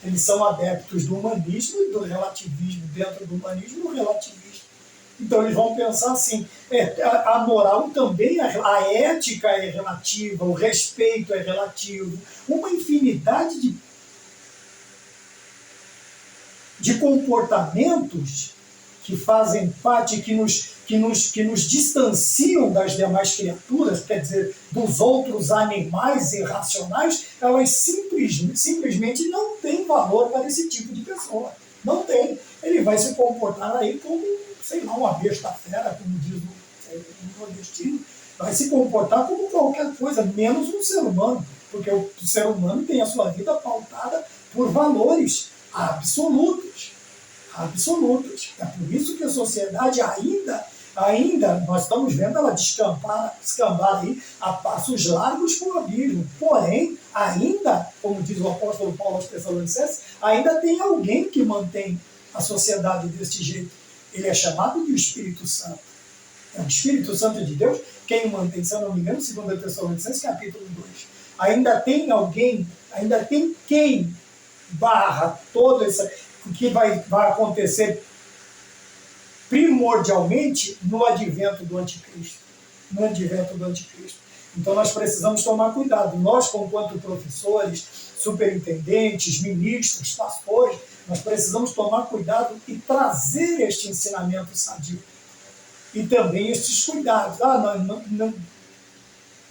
Eles são adeptos do humanismo e do relativismo, dentro do humanismo, do relativismo. Então eles vão pensar assim, a moral também, a ética é relativa, o respeito é relativo, uma infinidade de comportamentos que fazem parte, que nos distanciam das demais criaturas, quer dizer, dos outros animais irracionais, elas simplesmente não têm valor para esse tipo de pessoa. Não tem. Ele vai se comportar aí como, sei lá, uma besta fera, como diz o nordestino, vai se comportar como qualquer coisa, menos um ser humano, porque o ser humano tem a sua vida pautada por valores absolutos. Absolutos. É por isso que a sociedade ainda nós estamos vendo ela descambar aí a passos largos para o abismo. Porém, ainda, como diz o apóstolo Paulo aos Tessalonicenses, ainda tem alguém que mantém a sociedade deste jeito. Ele é chamado de Espírito Santo. É o Espírito Santo de Deus quem mantém, se eu não me engano, 2 Tessalonicenses, capítulo 2. Ainda tem alguém, ainda tem quem barra toda essa... O que vai acontecer primordialmente no advento do anticristo. No advento do anticristo. Então nós precisamos tomar cuidado. Nós, enquanto professores, superintendentes, ministros, pastores, nós precisamos tomar cuidado e trazer este ensinamento sadio. E também estes cuidados. Não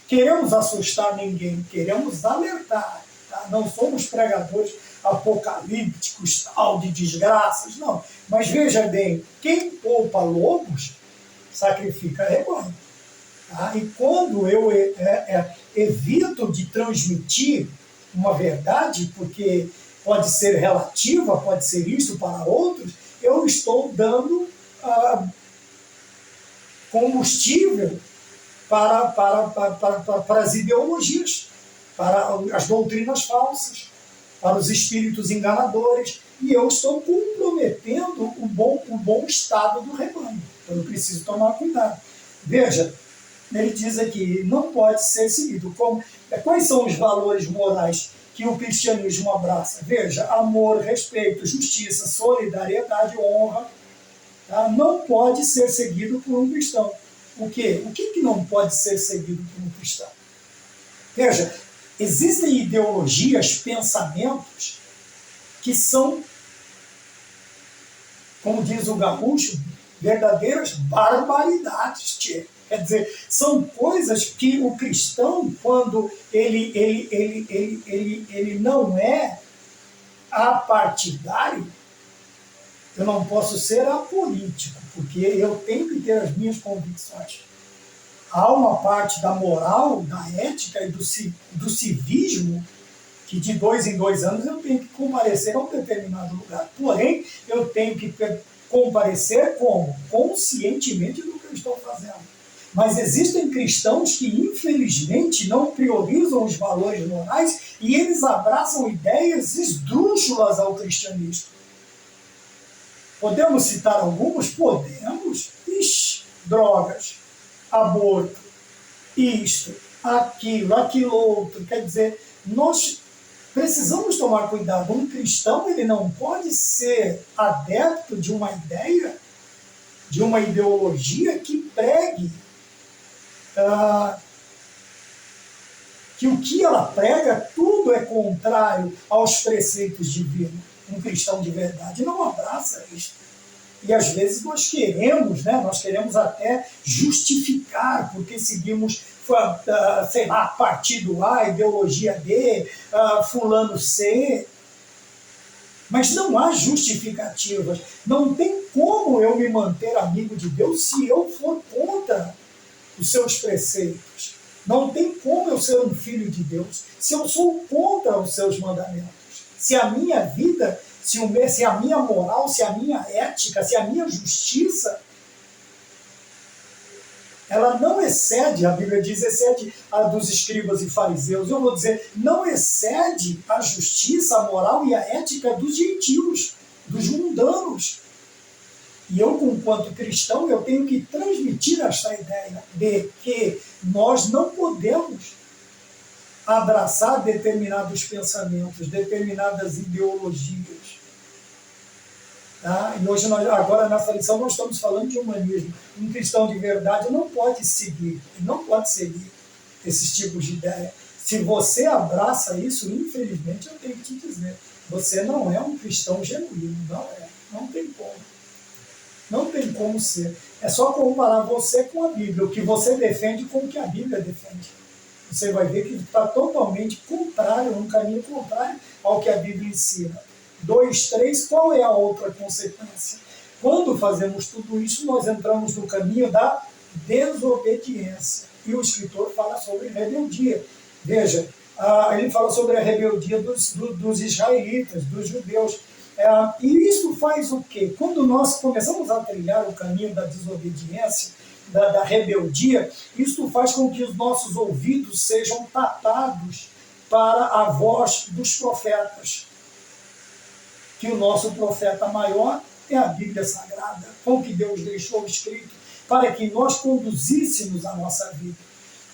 queremos assustar ninguém, queremos alertar. Tá? Não somos pregadores apocalípticos, tal, de desgraças, não. Mas veja bem, quem poupa lobos, sacrifica rebanho. Tá? E quando eu evito de transmitir uma verdade, porque pode ser relativa, pode ser isso para outros, eu estou dando combustível para as ideologias, para as doutrinas falsas, para os espíritos enganadores, e eu estou comprometendo o bom estado do rebanho. Então eu preciso tomar cuidado. Veja, ele diz aqui, não pode ser seguido. Quais são os valores morais que o cristianismo abraça? Veja, amor, respeito, justiça, solidariedade, honra. Tá? Não pode ser seguido por um cristão. O quê? O que não pode ser seguido por um cristão? Veja, existem ideologias, pensamentos que são, como diz o gaúcho, verdadeiras barbaridades. Quer dizer, são coisas que o cristão, quando ele não é apartidário, eu não posso ser apolítico, porque eu tenho que ter as minhas convicções. Há uma parte da moral, da ética e do civismo que de 2 em 2 anos eu tenho que comparecer a um determinado lugar. Porém, eu tenho que comparecer como? Conscientemente do que eu estou fazendo. Mas existem cristãos que, infelizmente, não priorizam os valores morais e eles abraçam ideias esdrúxulas ao cristianismo. Podemos citar alguns? Podemos. Drogas, aborto, isto, aquilo outro. Quer dizer, nós precisamos tomar cuidado. Um cristão, ele não pode ser adepto de uma ideia, de uma ideologia que pregue que o que ela prega, tudo é contrário aos preceitos divinos. Um cristão de verdade não abraça isso. E às vezes nós queremos, nós queremos até justificar, porque seguimos, sei lá, partido A, ideologia B, fulano C. Mas não há justificativas. Não tem como eu me manter amigo de Deus se eu for contra os seus preceitos. Não tem como eu ser um filho de Deus se eu sou contra os seus mandamentos. Se a minha vida, se a minha moral, se a minha ética, se a minha justiça, ela não excede, a Bíblia diz, excede a dos escribas e fariseus. Eu vou dizer, não excede a justiça, a moral e a ética dos gentios, dos mundanos. E eu, enquanto cristão, eu tenho que transmitir esta ideia de que nós não podemos abraçar determinados pensamentos, determinadas ideologias. Tá? E hoje, agora nessa lição, nós estamos falando de humanismo. Um cristão de verdade não pode seguir esses tipos de ideia. Se você abraça isso, infelizmente, eu tenho que te dizer, você não é um cristão genuíno, não tem como. Não tem como ser. É só comparar você com a Bíblia, o que você defende com o que a Bíblia defende. Você vai ver que está totalmente contrário, um caminho contrário ao que a Bíblia ensina. 2, 3, qual é a outra consequência? Quando fazemos tudo isso, nós entramos no caminho da desobediência. E o escritor fala sobre rebeldia. Veja, ele fala sobre a rebeldia dos israelitas, dos judeus. E isso faz o quê? Quando nós começamos a trilhar o caminho da desobediência, da rebeldia, isso faz com que os nossos ouvidos sejam tapados para a voz dos profetas. Que o nosso profeta maior é a Bíblia Sagrada, com que Deus deixou escrito, para que nós conduzíssemos a nossa vida.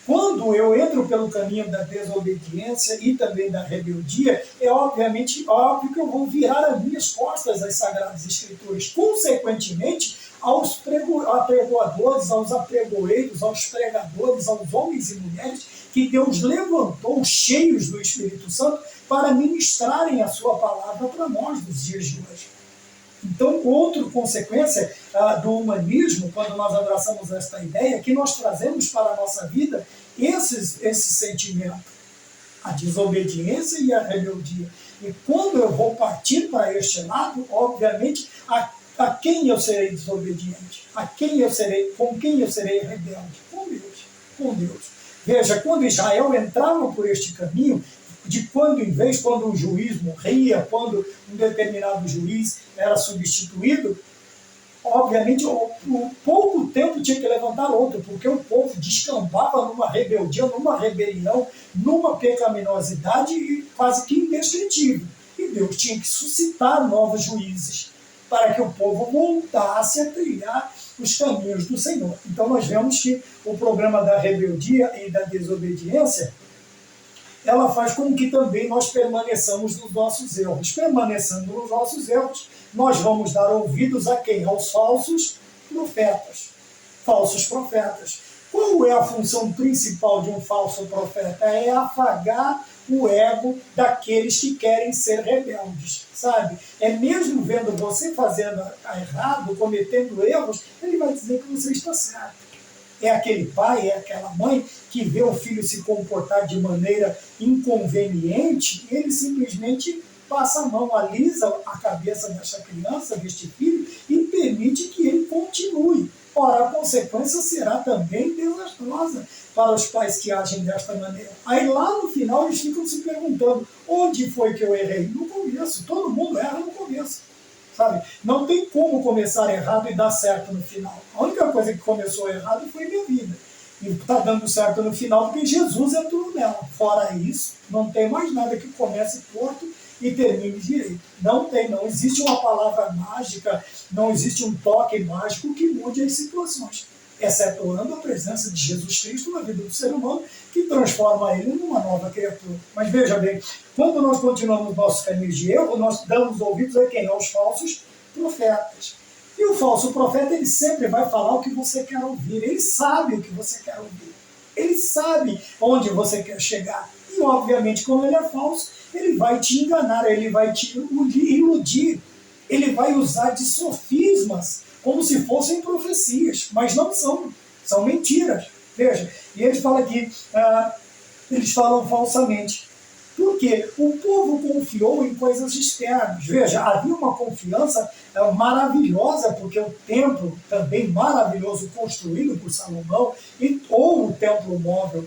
Quando eu entro pelo caminho da desobediência e também da rebeldia, é obviamente óbvio que eu vou virar as minhas costas às Sagradas Escrituras. Consequentemente, aos apregoadores, aos apregoeiros, aos pregadores, aos homens e mulheres que Deus levantou cheios do Espírito Santo para ministrarem a sua palavra para nós nos dias de hoje. Então, outra consequência do humanismo, quando nós abraçamos esta ideia, é que nós trazemos para a nossa vida esse sentimento, a desobediência e a rebeldia. E quando eu vou partir para este lado, obviamente, a quem eu serei desobediente? Com quem eu serei rebelde? Com Deus. Veja, quando Israel entrava por este caminho, de quando em vez, quando um juiz morria, quando um determinado juiz era substituído, obviamente, pouco tempo tinha que levantar outro, porque o povo descambava numa rebeldia, numa rebelião, numa pecaminosidade quase que indescritível. E Deus tinha que suscitar novos juízes para que o povo voltasse a trilhar os caminhos do Senhor. Então nós vemos que o problema da rebeldia e da desobediência, ela faz com que também nós permaneçamos nos nossos erros. Permanecendo nos nossos erros, nós vamos dar ouvidos a quem? Aos falsos profetas. Falsos profetas. Qual é a função principal de um falso profeta? É afagar o ego daqueles que querem ser rebeldes, sabe? É mesmo vendo você fazendo errado, cometendo erros, ele vai dizer que você está certo. É aquele pai, é aquela mãe que vê o filho se comportar de maneira inconveniente, ele simplesmente passa a mão, alisa a cabeça desta criança, deste filho, e permite que ele continue. Ora, a consequência será também desastrosa para os pais que agem desta maneira. Aí lá no final eles ficam se perguntando, onde foi que eu errei? No começo, todo mundo erra no começo. Sabe? Não tem como começar errado e dar certo no final. A única coisa que começou errado foi minha vida. E está dando certo no final porque Jesus entrou nela. Fora isso, não tem mais nada que comece torto e termine direito. Não existe uma palavra mágica, não existe um toque mágico que mude as situações. excetuando a presença de Jesus Cristo na vida do ser humano, que transforma ele numa nova criatura. Mas veja bem, quando nós continuamos nossos caminhos de erro, nós damos ouvidos a quem? Aos falsos profetas. E o falso profeta, ele sempre vai falar o que você quer ouvir, ele sabe o que você quer ouvir, ele sabe onde você quer chegar. E, obviamente, como ele é falso, ele vai te enganar, ele vai te iludir, ele vai usar de sofismas, como se fossem profecias, mas não são, são mentiras. Veja, e ele fala aqui, eles falam falsamente. Porque o povo confiou em coisas externas. Veja, havia uma confiança maravilhosa, porque o templo, também maravilhoso, construído por Salomão, ou o templo móvel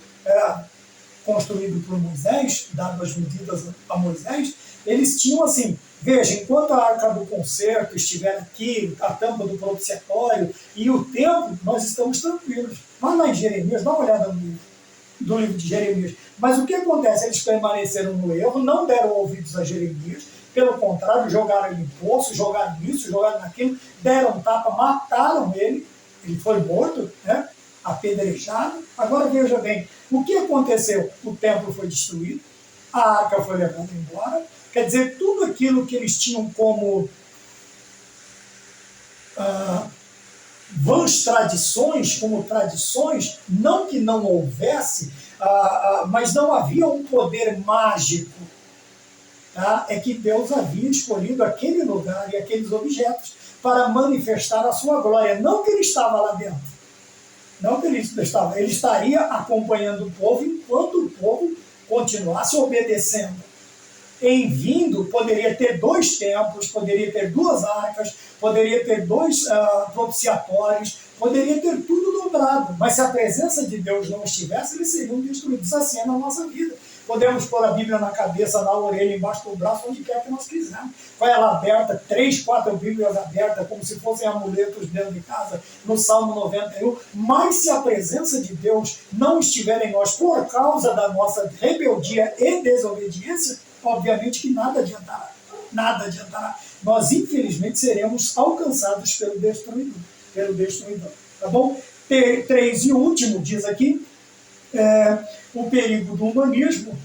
construído por Moisés, dado as medidas a Moisés, eles tinham assim, veja, enquanto a arca do concerto estiver aqui, a tampa do propiciatório e o templo, nós estamos tranquilos. Vai lá em Jeremias, dá uma olhada no livro. Do livro de Jeremias. Mas o que acontece? Eles permaneceram no erro, não deram ouvidos a Jeremias, pelo contrário, jogaram ele em poço, jogaram nisso, jogaram naquilo, deram tapa, mataram ele foi morto, né? Apedrejado. Agora veja bem, o que aconteceu? O templo foi destruído, a arca foi levada embora, quer dizer, tudo aquilo que eles tinham como vãs tradições, como tradições, não que não houvesse, mas não havia um poder mágico. Tá? É que Deus havia escolhido aquele lugar e aqueles objetos para manifestar a sua glória. Não que ele estava lá dentro. Não que ele estava. Ele estaria acompanhando o povo enquanto o povo continuasse obedecendo. Em vindo, poderia ter 2 templos, poderia ter 2 arcas, poderia ter 2 propiciatórios, poderia ter tudo dobrado. Mas se a presença de Deus não estivesse, eles seriam destruídos. Assim é na nossa vida. Podemos pôr a Bíblia na cabeça, na orelha, embaixo do braço, onde quer que nós quisermos. Com ela aberta, 3, 4 Bíblias abertas, como se fossem amuletos dentro de casa, no Salmo 91. Mas se a presença de Deus não estiver em nós por causa da nossa rebeldia e desobediência, obviamente que nada adiantará. Nada adiantará. Nós, infelizmente, seremos alcançados pelo destruidor. Tá bom? 3 e último, diz aqui, o perigo do humanismo.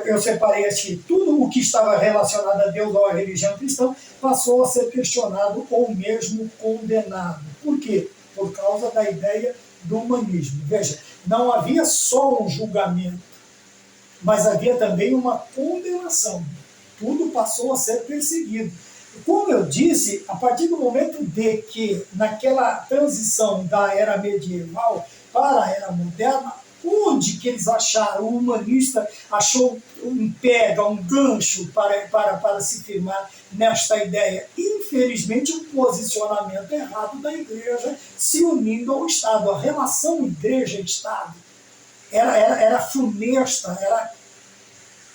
Eu separei aqui tudo o que estava relacionado a Deus ou à religião cristã passou a ser questionado ou mesmo condenado. Por quê? Por causa da ideia do humanismo. Veja, não havia só um julgamento, mas havia também uma condenação. Tudo passou a ser perseguido. Como eu disse, a partir do momento de que, naquela transição da era medieval para a era moderna, onde que eles acharam, o humanista achou um gancho para se firmar nesta ideia? Infelizmente, um posicionamento errado da igreja se unindo ao Estado. A relação igreja-Estado era funesta,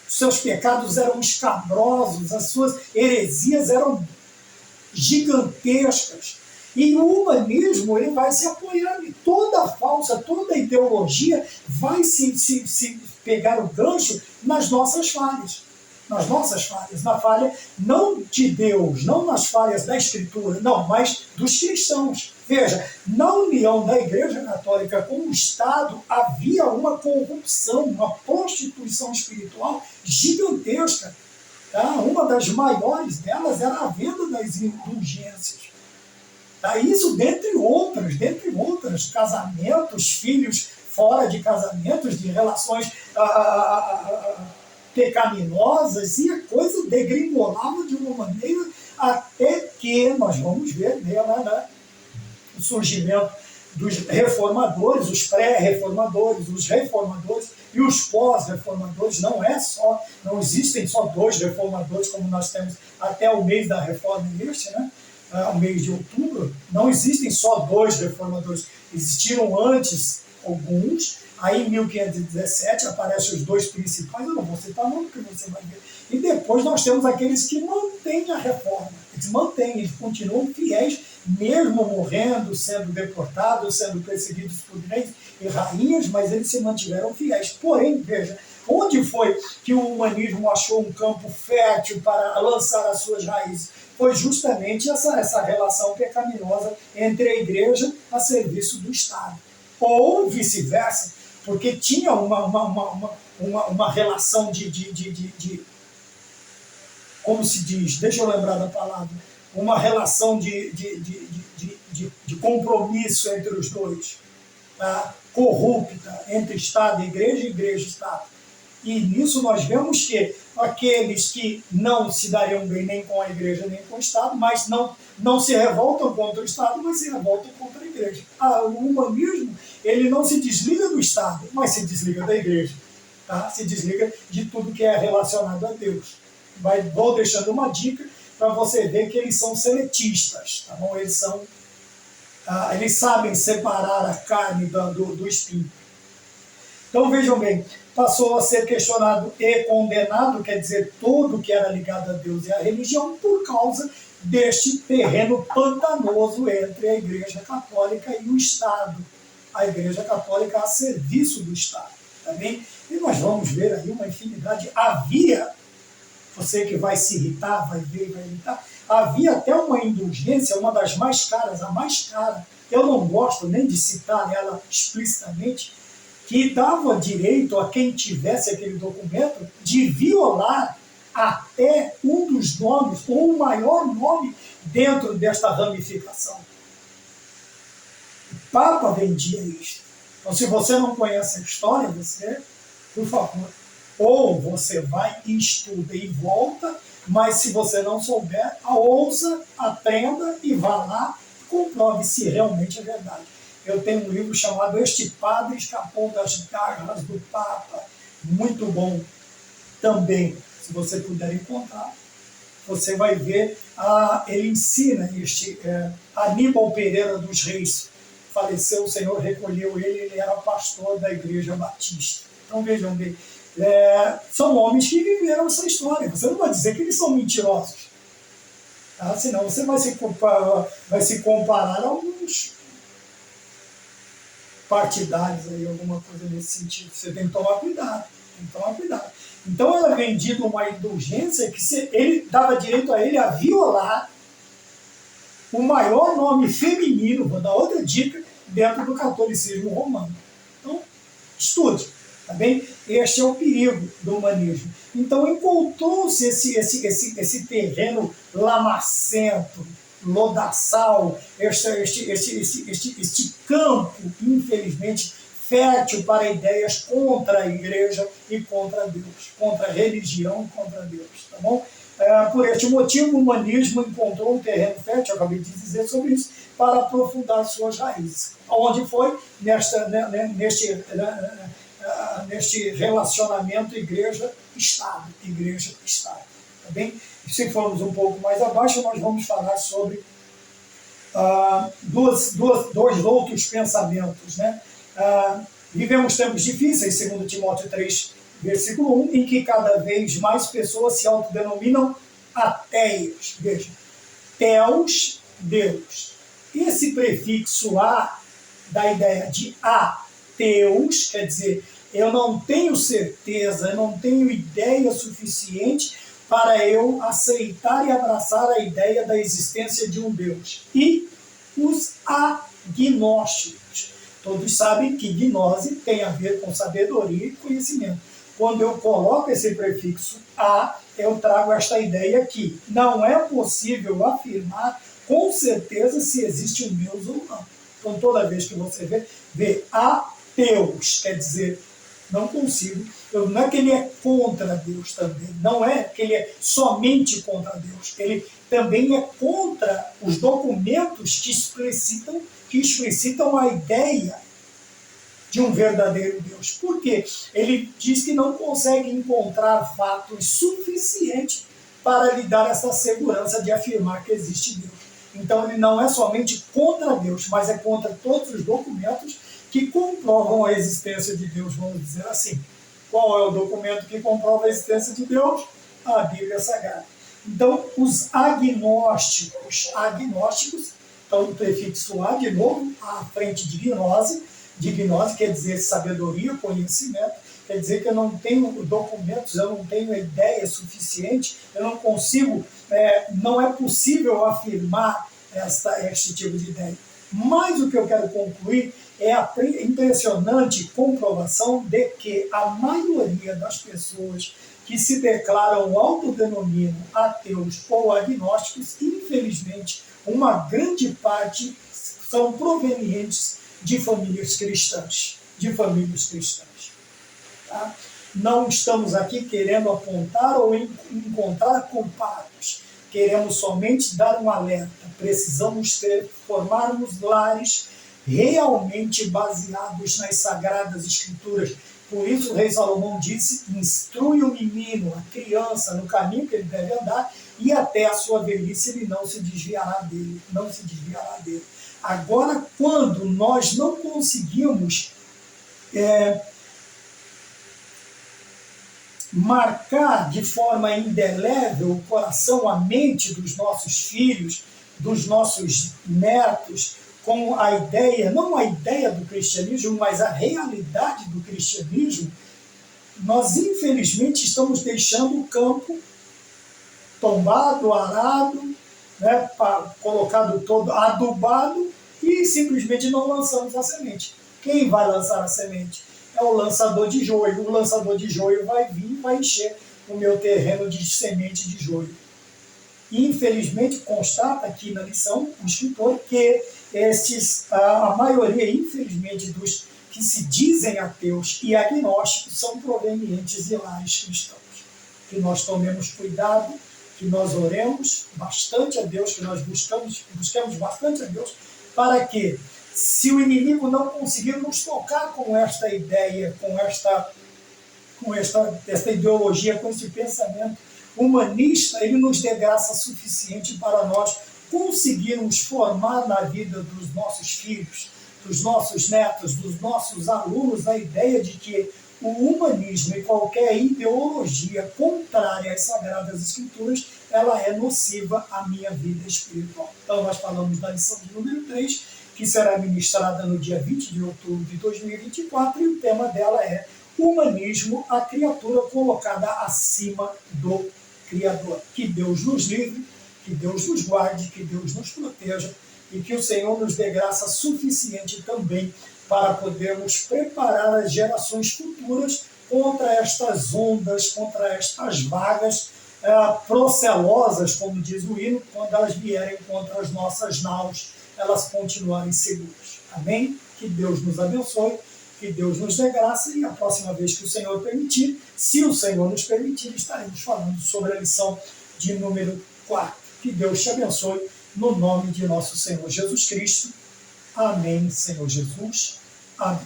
seus pecados eram escabrosos, as suas heresias eram gigantescas. E o humanismo ele vai se apoiando, e toda ideologia vai se pegar o gancho nas nossas falhas. Na falha não de Deus, não nas falhas da Escritura, não, mas dos cristãos. Veja, na união da Igreja Católica com o Estado havia uma corrupção, uma prostituição espiritual gigantesca. Tá? Uma das maiores delas era a venda das indulgências. Tá? Isso dentre outras, casamentos, filhos fora de casamentos, de relações pecaminosas, e a coisa degringolava de uma maneira até que nós vamos ver dela, né? O surgimento dos reformadores, os pré-reformadores, os reformadores e os pós-reformadores. Não existem só 2 reformadores como nós temos até o mês da reforma né? O mês de outubro. Não existem só 2 reformadores, existiram antes alguns. Aí em 1517 aparecem os 2 principais, eu não vou citar não, porque você vai ver. E depois nós temos aqueles que mantêm a reforma. Eles continuam fiéis, mesmo morrendo, sendo deportados, sendo perseguidos por reis e rainhas, mas eles se mantiveram fiéis. Porém, veja, Onde foi que o humanismo achou um campo fértil para lançar as suas raízes? Foi justamente essa relação pecaminosa entre a igreja a serviço do Estado. Ou vice-versa, porque tinha uma relação de, como se diz, deixa eu lembrar da palavra, uma relação de compromisso entre os dois, tá? Corrupta entre Estado e igreja e Estado. E nisso nós vemos que aqueles que não se dariam bem nem com a igreja nem com o Estado, mas não se revoltam contra o Estado, mas se revoltam contra a igreja. O humanismo, ele não se desliga do Estado, mas se desliga da igreja, tá? Se desliga de tudo que é relacionado a Deus. Vou deixando uma dica para você ver que eles são seletistas, tá bom? Eles sabem separar a carne do espinho. Então vejam bem, passou a ser questionado e condenado, quer dizer, tudo que era ligado a Deus e à religião, por causa deste terreno pantanoso entre a Igreja Católica e o Estado. A Igreja Católica a serviço do Estado. Tá bem? E nós vamos ver aí uma infinidade. Havia, você que vai se irritar, vai ver e vai irritar, havia até uma indulgência, uma das mais caras, a mais cara, eu não gosto nem de citar ela explicitamente, que dava direito a quem tivesse aquele documento de violar até um dos nomes, ou o maior nome dentro desta ramificação. O Papa vendia isso. Então, se você não conhece a história, você, por favor, ou você vai e estuda e volta, mas se você não souber, ouça, aprenda e vá lá, comprove se realmente é verdade. Eu tenho um livro chamado Este Padre Escapou das Garras do Papa, muito bom também, se você puder encontrar. Você vai ver, ele ensina Aníbal Pereira dos Reis, faleceu, o Senhor recolheu ele era pastor da Igreja Batista. Então vejam bem, são homens que viveram essa história, você não vai dizer que eles são mentirosos, tá? Senão você vai se comparar a alguns partidários, aí, alguma coisa nesse sentido. Você tem que tomar cuidado. Então era vendido uma indulgência que ele dava direito a ele a violar o maior nome feminino, vou dar outra dica, dentro do catolicismo romano. Então, estude, tá bem? Este é o perigo do humanismo. Então encontrou-se esse terreno lamacento, lodaçal, este campo, infelizmente, fértil para ideias contra a igreja e contra Deus, contra a religião e contra Deus, tá bom? Por este motivo, o humanismo encontrou um terreno fértil, eu acabei de dizer sobre isso, para aprofundar suas raízes. Onde foi? Neste relacionamento igreja-estado, tá bem? Se formos um pouco mais abaixo, nós vamos falar sobre dois outros pensamentos, né? Vivemos tempos difíceis, segundo Timóteo 3, versículo 1, em que cada vez mais pessoas se autodenominam ateios. Veja, Theos, Deus. Esse prefixo a, da ideia de ateus, quer dizer, eu não tenho certeza, eu não tenho ideia suficiente para eu aceitar e abraçar a ideia da existência de um Deus. E os agnósticos. Todos sabem que gnose tem a ver com sabedoria e conhecimento. Quando eu coloco esse prefixo a, eu trago esta ideia que não é possível afirmar com certeza se existe um Deus ou não. Então, toda vez que você vê ateus, quer dizer, não consigo. Não é que ele é contra Deus também, não é que ele é somente contra Deus, ele também é contra os documentos que explicitam a ideia de um verdadeiro Deus. Por quê? Ele diz que não consegue encontrar fatos suficientes para lhe dar essa segurança de afirmar que existe Deus. Então ele não é somente contra Deus, mas é contra todos os documentos que comprovam a existência de Deus, vamos dizer assim. Qual é o documento que comprova a existência de Deus? A Bíblia Sagrada. Então, os agnósticos, então o prefixo a, de novo, à frente de gnose quer dizer sabedoria, conhecimento, quer dizer que eu não tenho documentos, eu não tenho ideia suficiente, eu não consigo, não é possível afirmar este tipo de ideia. Mas o que eu quero concluir é a impressionante comprovação de que a maioria das pessoas que se declaram autodenominam ateus ou agnósticos, infelizmente, uma grande parte são provenientes de famílias cristãs. Tá? Não estamos aqui querendo apontar ou encontrar culpados. Queremos somente dar um alerta. Precisamos formarmos lares realmente baseados nas Sagradas Escrituras. Por isso o rei Salomão disse: instrui o menino, a criança, no caminho que ele deve andar, e até a sua velhice ele não se desviará dele. Agora, quando nós não conseguimos marcar de forma indelével o coração, a mente dos nossos filhos, dos nossos netos, com a ideia, não a ideia do cristianismo, mas a realidade do cristianismo, nós infelizmente estamos deixando o campo tombado, arado, colocado todo adubado e simplesmente não lançamos a semente. Quem vai lançar a semente? É o lançador de joio. O lançador de joio vai vir e vai encher o meu terreno de semente de joio. E, infelizmente, constata aqui na lição o escritor que a maioria, infelizmente, dos que se dizem ateus e agnósticos são provenientes de lares cristãos. Que nós tomemos cuidado, que nós oremos bastante a Deus, que nós busquemos bastante a Deus, para que, se o inimigo não conseguir nos tocar com esta ideia, com esta ideologia, com esse pensamento humanista, ele nos dê graça suficiente para nós conseguirmos formar na vida dos nossos filhos, dos nossos netos, dos nossos alunos, a ideia de que o humanismo e qualquer ideologia contrária às Sagradas Escrituras, ela é nociva à minha vida espiritual. Então nós falamos da lição de número 3, que será ministrada no dia 20 de outubro de 2024, e o tema dela é Humanismo, a criatura colocada acima do Criador. Que Deus nos livre, que Deus nos guarde, que Deus nos proteja e que o Senhor nos dê graça suficiente também para podermos preparar as gerações futuras contra estas ondas, contra estas vagas procelosas, como diz o hino, quando elas vierem contra as nossas naus, elas continuarem seguras. Amém? Que Deus nos abençoe, que Deus nos dê graça, e a próxima vez que o Senhor permitir, se o Senhor nos permitir, estaremos falando sobre a lição de número 4. Que Deus te abençoe, no nome de nosso Senhor Jesus Cristo. Amém, Senhor Jesus. Amém.